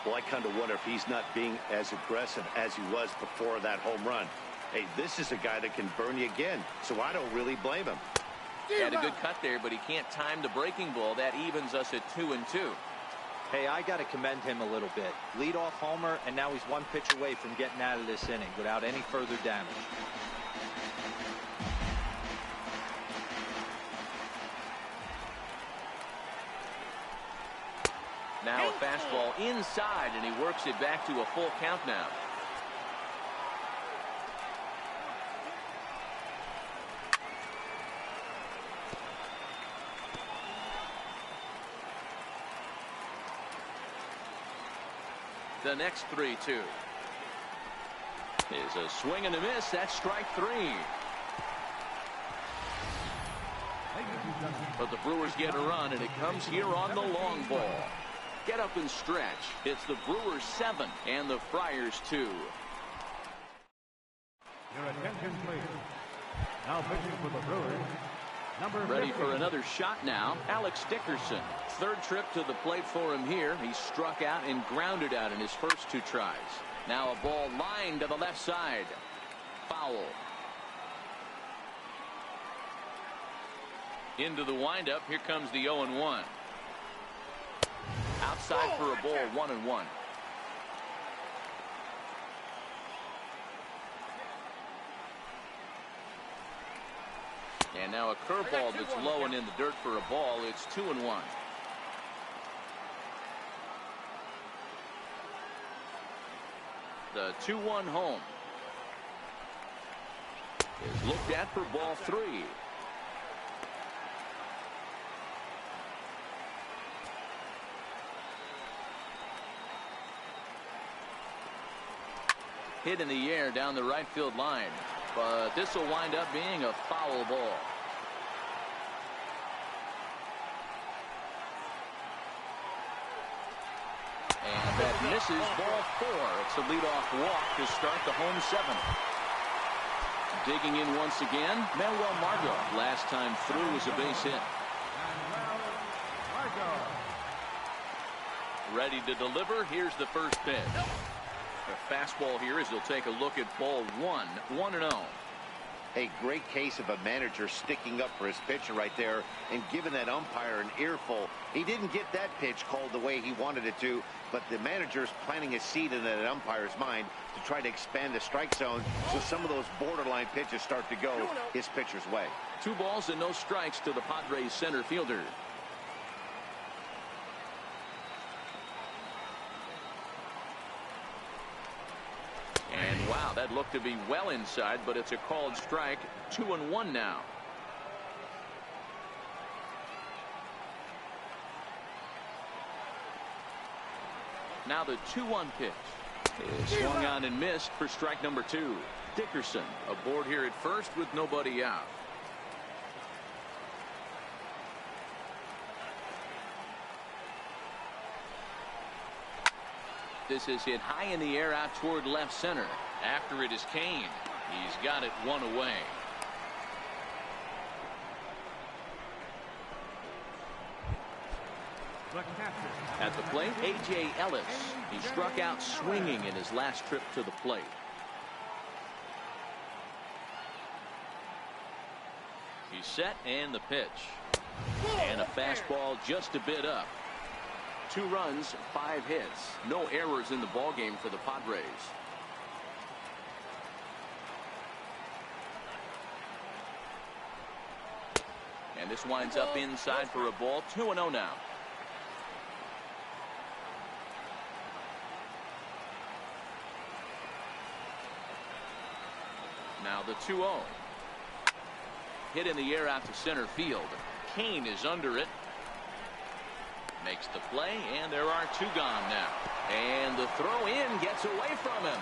Well, I kind of wonder if he's not being as aggressive as he was before that home run. Hey, this is a guy that can burn you again, so I don't really blame him. Had a good cut there, but he can't time the breaking ball. That evens us at 2-2. Hey, I got to commend him a little bit. Leadoff homer, and now he's 1 pitch away from getting out of this inning without any further damage. Now a fastball inside, and he works it back to a full count now. The next 3-2 is a swing and a miss. That's strike 3. But the Brewers get a run, and it comes here on the long ball. Get up and stretch. It's the Brewers 7 and the Friars 2. Your attention, please. Now pitching for the Brewers, number Ready 50. for another shot now. Alex Dickerson. Third trip to the plate for him here. He struck out and grounded out in his first 2 tries. Now a ball lined to the left side. Foul. Into the windup. Here comes the 0-1. Outside for a ball. 1-1. And now a curveball that's low and in the dirt for a ball. It's 2-1. The 2-1 home is looked at for ball 3. Hit in the air down the right field line, but this will wind up being a foul ball. And that misses ball 4. It's a leadoff walk to start the home 7th. Digging in once again, Manuel Margot. Last time through was a base hit. Ready to deliver. Here's the first pitch. A fastball here as he'll take a look at ball one. 1-0. A great case of a manager sticking up for his pitcher right there and giving that umpire an earful. He didn't get that pitch called the way he wanted it to, but the manager's planting a seed in that umpire's mind to try to expand the strike zone so some of those borderline pitches start to go his pitcher's way. 2 balls and no strikes to the Padres center fielder. And wow, that looked to be well inside, but it's a called strike. 2-1 now. Now the 2-1 pitch is swung on and missed for strike number 2. Dickerson aboard here at first with nobody out. This is hit high in the air out toward left center. After it is Kane. He's got it 1 away. At the plate, A.J. Ellis. He struck out swinging in his last trip to the plate. He's set and the pitch. And a fastball just a bit up. 2 runs, 5 hits. No errors in the ballgame for the Padres. And this winds up inside for a ball. 2-0 now. Now the 2-0. Hit in the air out to center field. Kane is under it. Makes the play, and there are 2 gone now. And the throw in gets away from him.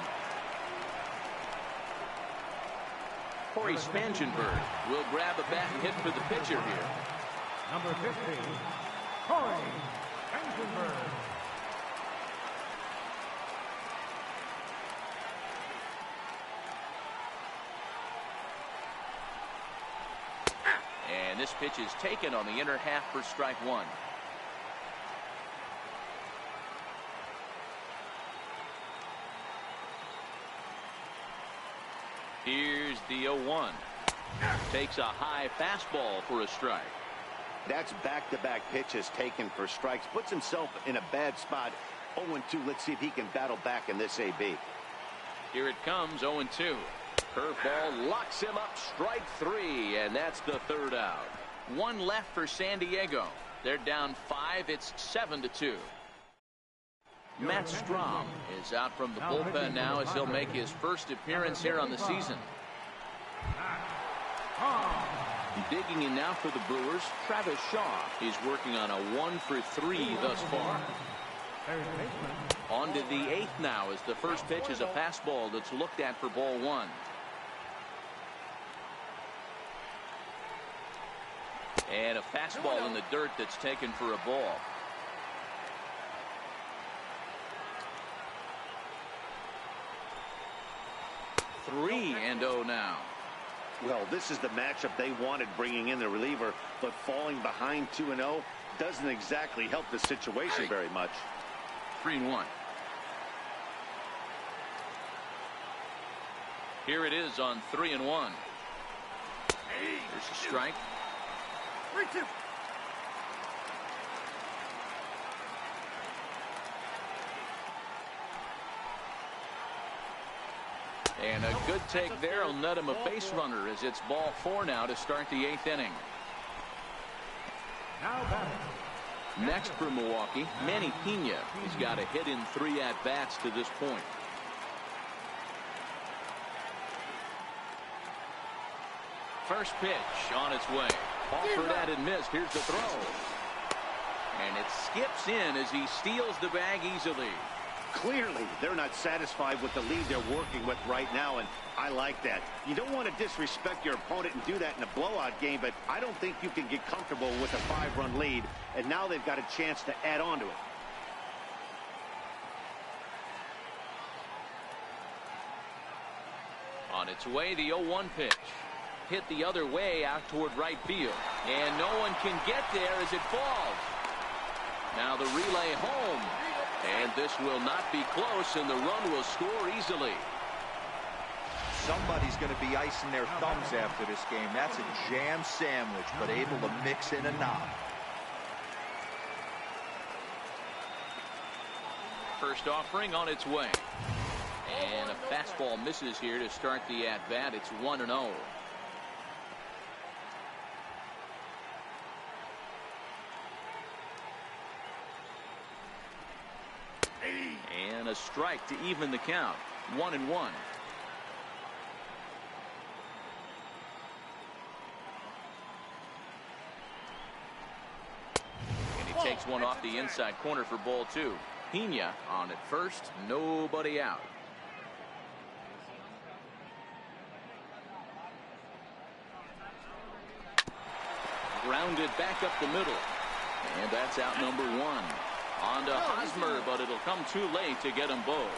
Corey Spangenberg will grab a bat and hit for the pitcher here. Number 50, Corey Spangenberg. And this pitch is taken on the inner half for strike 1. Here's the 0-1. Takes a high fastball for a strike. That's back-to-back pitches taken for strikes. Puts himself in a bad spot. 0-2. Let's see if he can battle back in this AB. Here it comes. 0-2. Curveball locks him up. Strike 3, and that's the 3rd out. 1 left for San Diego. They're down 5. It's 7-2. Matt Strahm is out from the bullpen now as he'll make his first appearance here on the season. Digging in now for the Brewers, Travis Shaw. He's working on a 1-for-3 thus far. On to the 8th now as the first pitch is a fastball that's looked at for ball 1. And a fastball in the dirt that's taken for a ball. Three and 0 now. Well, this is the matchup they wanted, bringing in the reliever, but falling behind 2-0 doesn't exactly help the situation very much. 3-1. Here it is on 3-1. There's a strike. 3-2. And a good take there will net him a base runner as it's ball 4 now to start the 8th inning. Next for Milwaukee, Manny Pena. He's got a hit in 3 at-bats to this point. First pitch on its way. Offered at and missed. Here's the throw. And it skips in as he steals the bag easily. Clearly, they're not satisfied with the lead they're working with right now, and I like that. You don't want to disrespect your opponent and do that in a blowout game, but I don't think you can get comfortable with a 5-run lead, and now they've got a chance to add on to it. On its way, the 0-1 pitch. Hit the other way out toward right field. And no one can get there as it falls. Now the relay home. And this will not be close, and the run will score easily. Somebody's going to be icing their thumbs after this game. That's a jam sandwich, but able to mix in a knob. First offering on its way. And a fastball misses here to start the at-bat. It's 1-0. And a strike to even the count. 1-1. And he takes one off the inside corner for ball 2. Pena on at first, nobody out. Grounded back up the middle. And that's out number 1. On to Hosmer, but it'll come too late to get them both.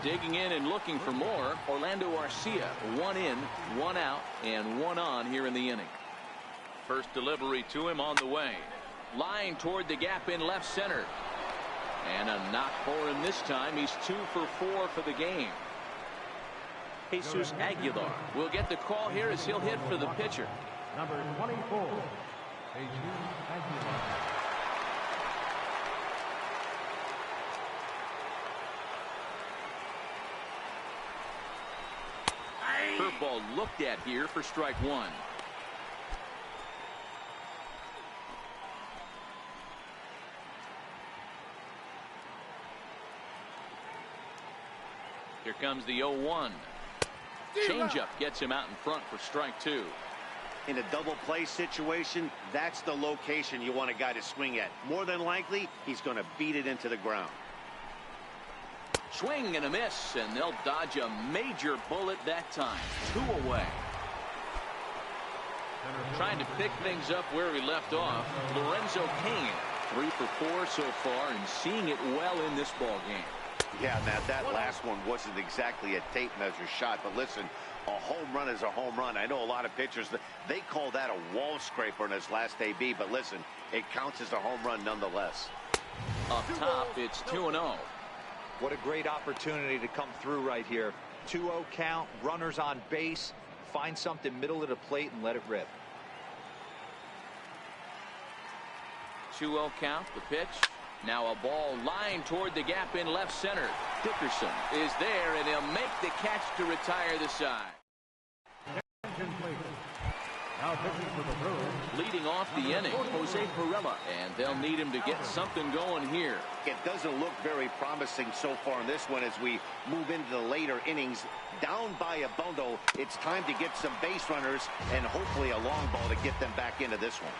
Digging in and looking for more, Orlando Arcia. 1 in, 1 out, and 1 on here in the inning. First delivery to him on the way. Line toward the gap in left center. And a knock for him this time. He's 2 for 4 for the game. Jesus Aguilar will get the call here as he'll hit for the pitcher. Number 24, Jesus Aguilar. Curveball looked at here for strike 1. Here comes the 0-1. Changeup gets him out in front for strike 2. In a double play situation, that's the location you want a guy to swing at. More than likely, he's going to beat it into the ground. Swing and a miss, and they'll dodge a major bullet that time. 2 away. Trying to pick things up where he left off. Lorenzo Cain, 3 for 4 so far, and seeing it well in this ball game. Yeah, Matt, that last one wasn't exactly a tape measure shot, but listen, a home run is a home run. I know a lot of pitchers, they call that a wall scraper in his last AB, but listen, it counts as a home run nonetheless. Up top, it's 2-0. What a great opportunity to come through right here. 2-0 count, runners on base. Find something middle of the plate and let it rip. 2-0 count, the pitch. Now a ball lined toward the gap in left center. Dickerson is there, and he'll make the catch to retire the side. Now pitching for the Brewers. Leading off the inning, Jose Pirela, and they'll need him to get something going here. It doesn't look very promising so far in this one as we move into the later innings. Down by a bundle, it's time to get some base runners and hopefully a long ball to get them back into this one.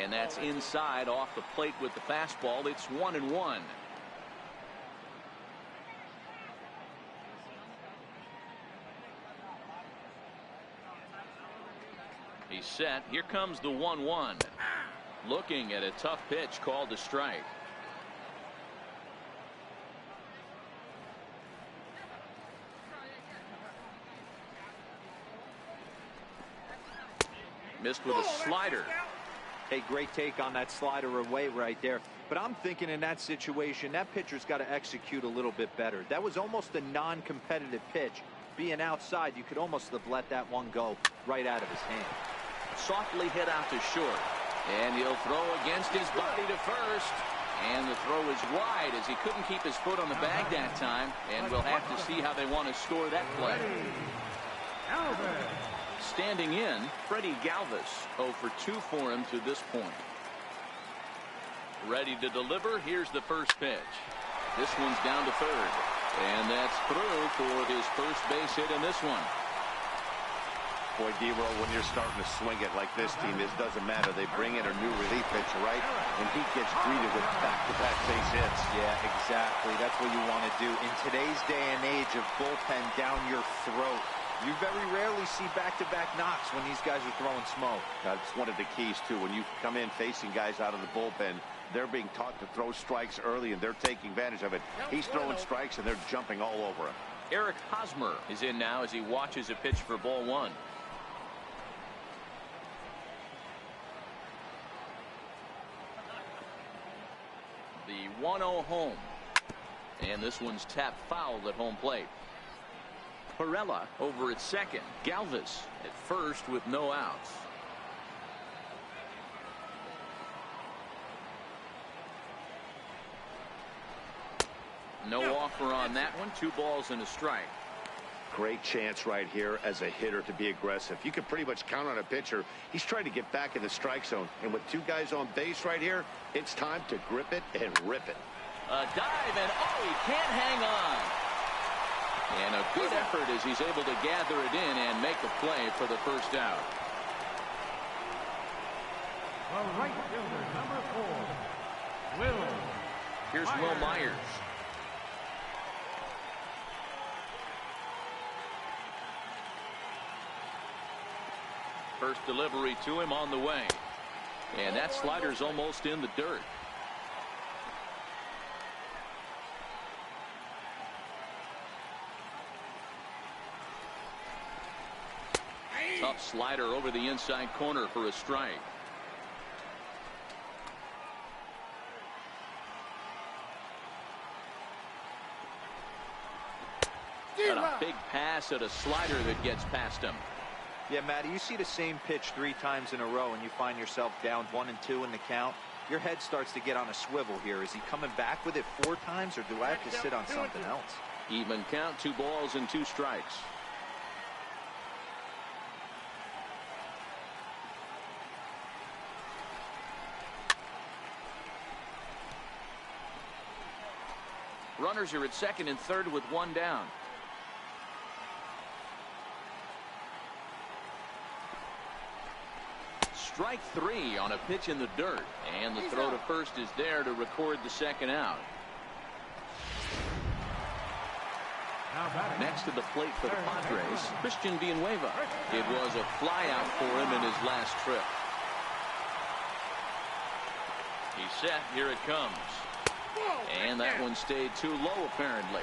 And that's inside off the plate with the fastball. It's 1-1. He's set. Here comes the 1-1. Looking at a tough pitch called a strike. Missed with a slider. Hey, great take on that slider away right there. But I'm thinking in that situation, that pitcher's got to execute a little bit better. That was almost a non-competitive pitch. Being outside, you could almost have let that one go right out of his hand. Softly hit out to short. And he'll throw against his body to first. And the throw is wide as he couldn't keep his foot on the bag that time. And we'll have to see how they want to score that play. Standing in, Freddie Galvis, 0 for 2 for him to this point. Ready to deliver. Here's the first pitch. This one's down to third. And that's through for his first base hit in this one. Boy, D-Roll, when you're starting to swing it like this team, it doesn't matter. They bring in a new relief pitcher, right? And he gets greeted with back-to-back base hits. Yeah, exactly. That's what you want to do. In today's day and age of bullpen down your throat, you very rarely see back-to-back knocks when these guys are throwing smoke. That's one of the keys, too. When you come in facing guys out of the bullpen, They're being taught to throw strikes early, and they're taking advantage of it. He's throwing strikes, and they're jumping all over him. Eric Hosmer is in now as he watches a pitch for ball one. The 1-0 home. And this one's tapped foul at home plate. Perella over at second. Galvis at first with no outs. No offer on that one. 2 balls and a strike. Great chance right here as a hitter to be aggressive. You can pretty much count on a pitcher. He's trying to get back in the strike zone. And with 2 guys on base right here, it's time to grip it and rip it. A dive, and oh, he can't hang on. And a good effort as he's able to gather it in and make a play for the first out. The right fielder, number 4, Will. Here's Will Myers. First delivery to him on the way. And that slider's almost in the dirt. Tough slider over the inside corner for a strike. And a big pass at a slider that gets past him. Yeah, Matty, you see the same pitch 3 times in a row and you find yourself down 1-2 in the count. Your head starts to get on a swivel here. Is he coming back with it 4 times, or do I have to sit on something else? Even count, 2 balls and 2 strikes. Runners are at second and third with 1 down. Strike 3 on a pitch in the dirt, and the throw to first is there to record the second out. Next to the plate for the Padres, Christian Villanueva. It was a flyout for him in his last trip. He's set. Here it comes. And that one stayed too low, apparently.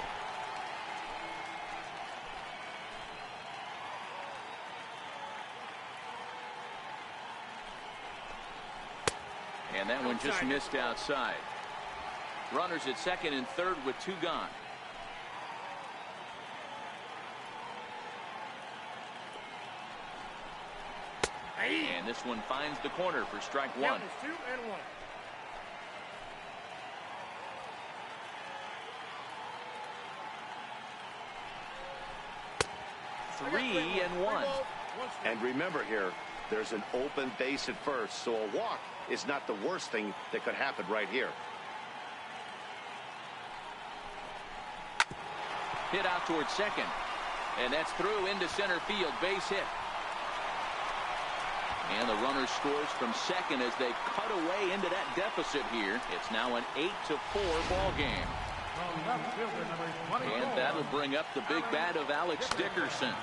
And that one just missed outside. Runners at second and third with 2 gone. And this one finds the corner for strike 1. 3-1. And remember here, there's an open base at first, so a walk is not the worst thing that could happen right here. Hit out towards second. And that's through into center field. Base hit. And the runner scores from second as they cut away into that deficit here. It's now an 8-4 ball game. And that'll bring up the big bat of Alex Dickerson.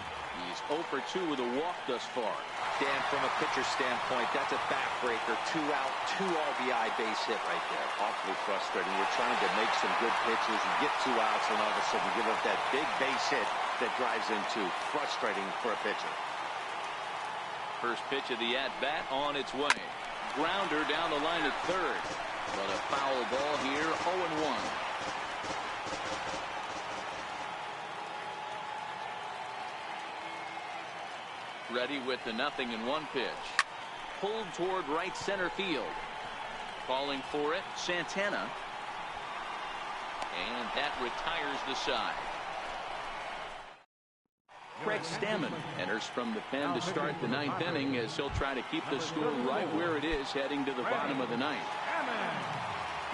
He's 0 for 2 with a walk thus far. Dan, from a pitcher standpoint, that's a backbreaker. 2 out, 2 RBI base hit right there. Awfully frustrating. You're trying to make some good pitches. You get 2 outs, and all of a sudden you give up that big base hit that drives in 2. Frustrating for a pitcher. First pitch of the at-bat on its way. Grounder down the line at third. But a foul ball here, 0-1. Ready with the 0-1 pitch. Pulled toward right center field. Calling for it, Santana. And that retires the side. Craig Stammen enters from the pen to start the 9th inning as he'll try to keep the score right where it is heading to the bottom of the 9th.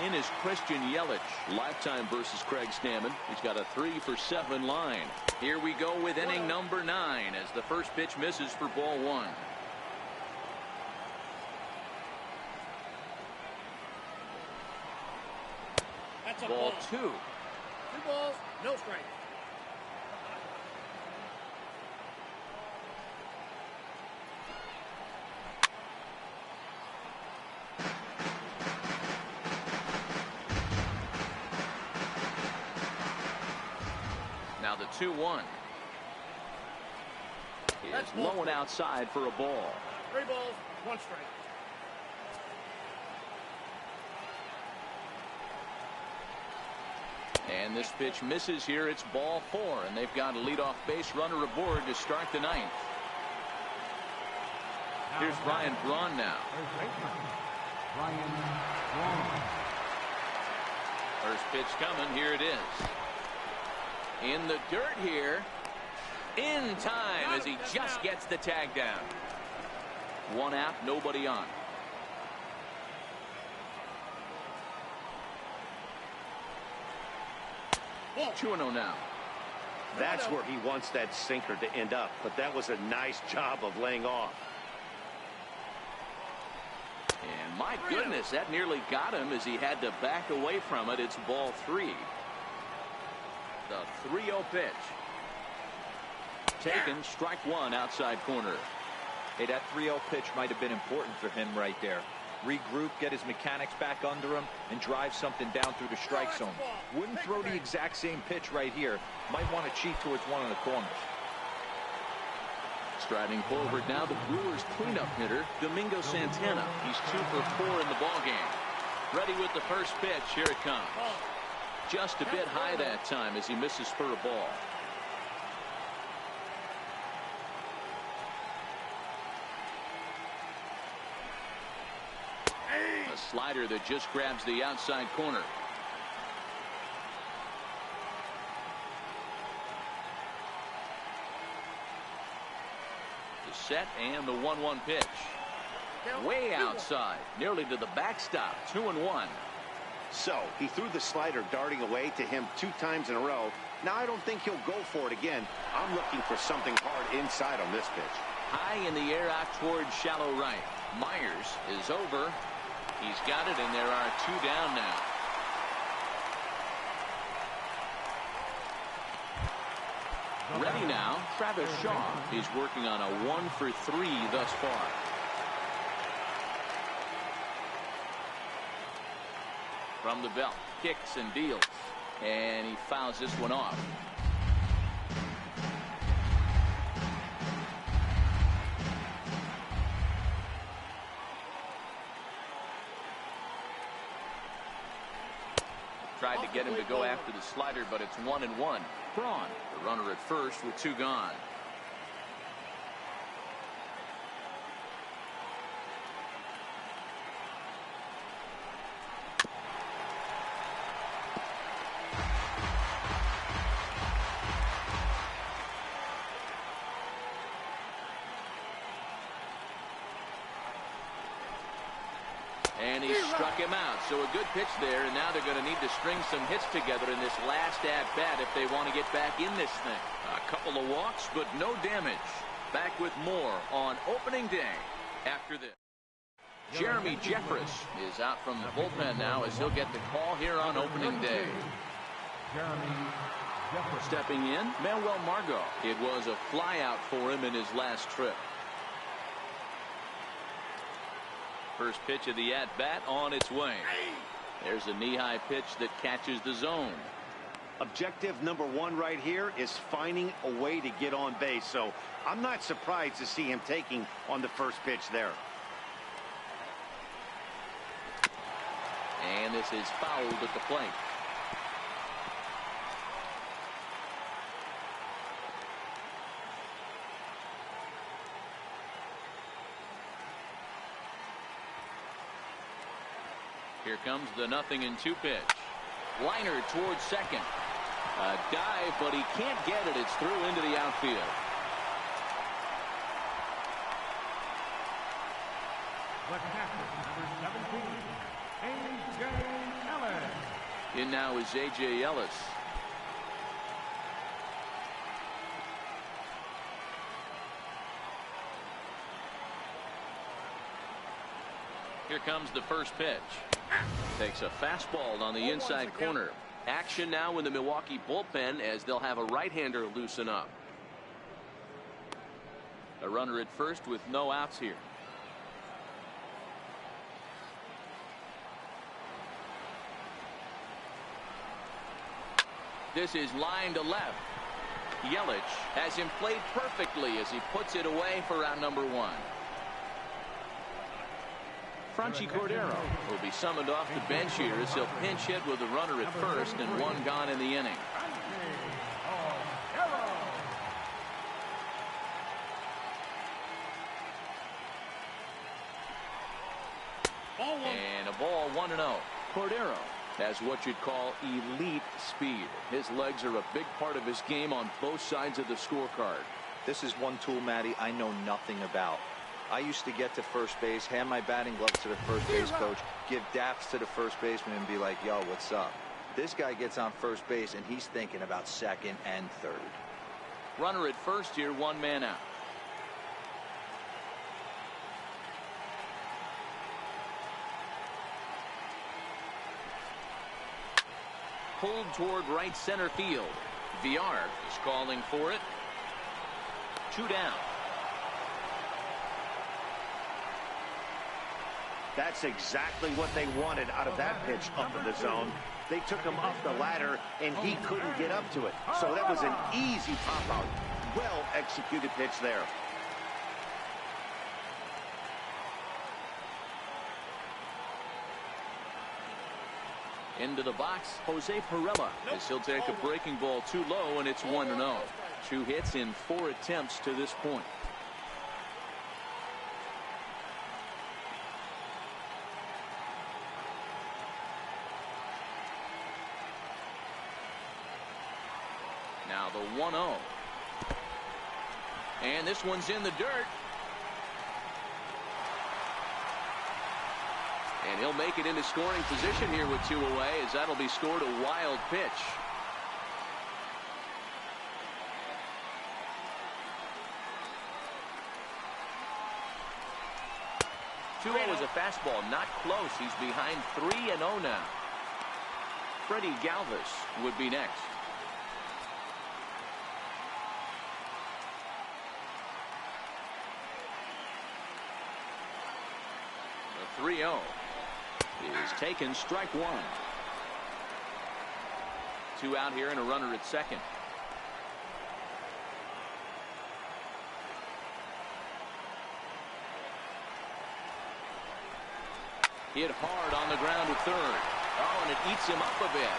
In is Christian Yelich. Lifetime versus Craig Stammen. He's got a 3-for-7 line. Here we go with inning number 9 as the first pitch misses for ball 1. That's a ball 2. 2 balls, no strike. 2-1. He is low and outside for a ball. 3 balls, 1 strike. And this pitch misses here. It's ball 4, and they've got a leadoff base runner aboard to start the 9th. Here's Ryan Braun now. Ryan Braun. First pitch coming. Here it is. In the dirt here. In time as he just gets the tag down. 1 out, nobody on. Ball. 2-0 now. That's where he wants that sinker to end up, but that was a nice job of laying off. And my goodness, that nearly got him as he had to back away from it. It's ball 3. The 3-0 pitch. Taken, strike 1, outside corner. Hey, that 3-0 pitch might have been important for him right there. Regroup, get his mechanics back under him, and drive something down through the strike zone. Wouldn't throw the exact same pitch right here. Might want to cheat towards one of the corners. Striding forward now, the Brewers cleanup hitter, Domingo Santana. He's 2 for 4 in the ballgame. Ready with the first pitch. Here it comes. Just a bit high that time as he misses for a ball. A slider that just grabs the outside corner. The set and the 1-1 pitch. Way outside, nearly to the backstop. 2-1. So he threw the slider darting away to him 2 times in a row. Now I don't think he'll go for it again. I'm looking for something hard inside on this pitch. High in the air out towards shallow right. Myers is over. He's got it, and there are 2 down now. Ready now. Travis Shaw is working on a 1 for 3 thus far. From the belt, kicks and deals, and he fouls this one off. Tried to get him to go after the slider, but it's 1-1. Braun, the runner at first with 2 gone. And he struck him out. So a good pitch there, and now they're going to need to string some hits together in this last at-bat if they want to get back in this thing. A couple of walks, but no damage. Back with more on opening day after this. Jeremy Jeffress is out from the bullpen now as he'll get the call here on opening day. Jeremy Jeffress. Stepping in, Manuel Margot. It was a flyout for him in his last trip. First pitch of the at-bat on its way. There's a knee-high pitch that catches the zone. Objective number 1 right here is finding a way to get on base. So I'm not surprised to see him taking on the first pitch there. And this is fouled at the plate. Here comes the 0-2 pitch. Liner towards second. A dive, but he can't get it. It's through into the outfield. The captain, number 17, A.J. Ellis. In now is A.J. Ellis. Here comes the first pitch. Takes a fastball on the inside corner. Action now in the Milwaukee bullpen as they'll have a right-hander loosen up. A runner at first with no outs here. This is line to left. Yelich has him played perfectly as he puts it away for out number 1. Franchi Cordero will be summoned off the bench here as he'll pinch hit with a runner at first and 1 gone in the inning. And a ball 1-0. Cordero has what you'd call elite speed. His legs are a big part of his game on both sides of the scorecard. This is one tool, Matty, I know nothing about. I used to get to first base, hand my batting gloves to the first base coach, give daps to the first baseman and be like, yo, what's up? This guy gets on first base and he's thinking about second and third. Runner at first here, 1 man out. Pulled toward right center field. Villar is calling for it. 2 down. That's exactly what they wanted out of that pitch up in the zone. They took him up the ladder, and he couldn't get up to it. So that was an easy pop-out. Well-executed pitch there. Into the box, Jose Pirela, as he'll take a breaking ball too low, and it's 1-0. 2 hits in 4 attempts to this point. Now the 1-0. And this one's in the dirt. And he'll make it into scoring position here with 2 away, as that'll be scored a wild pitch. Two is a fastball, not close. He's behind 3-0 now. Freddie Galvis would be next. The 3-0 is taken, strike 1. 2 out here and a runner at second. Hit hard on the ground to third. Oh, and it eats him up a bit.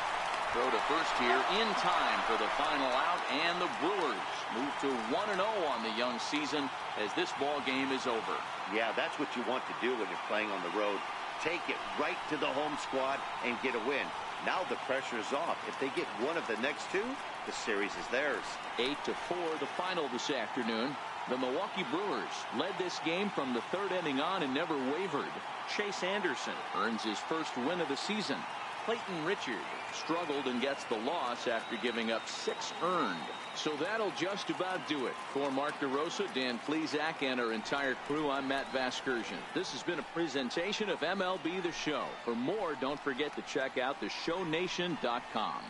Throw to first here in time for the final out, and the Brewers move to 1-0 on the young season as this ball game is over. Yeah, that's what you want to do when you're playing on the road. Take it right to the home squad and get a win. Now the pressure is off. If they get one of the next 2, the series is theirs. 8-4 the final this afternoon. The Milwaukee Brewers led this game from the 3rd inning on and never wavered. Chase Anderson earns his first win of the season. Clayton Richard struggled and gets the loss after giving up 6 earned. So that'll just about do it. For Mark DeRosa, Dan Plesac, and our entire crew, I'm Matt Vasgersian. This has been a presentation of MLB The Show. For more, don't forget to check out theshownation.com.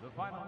The final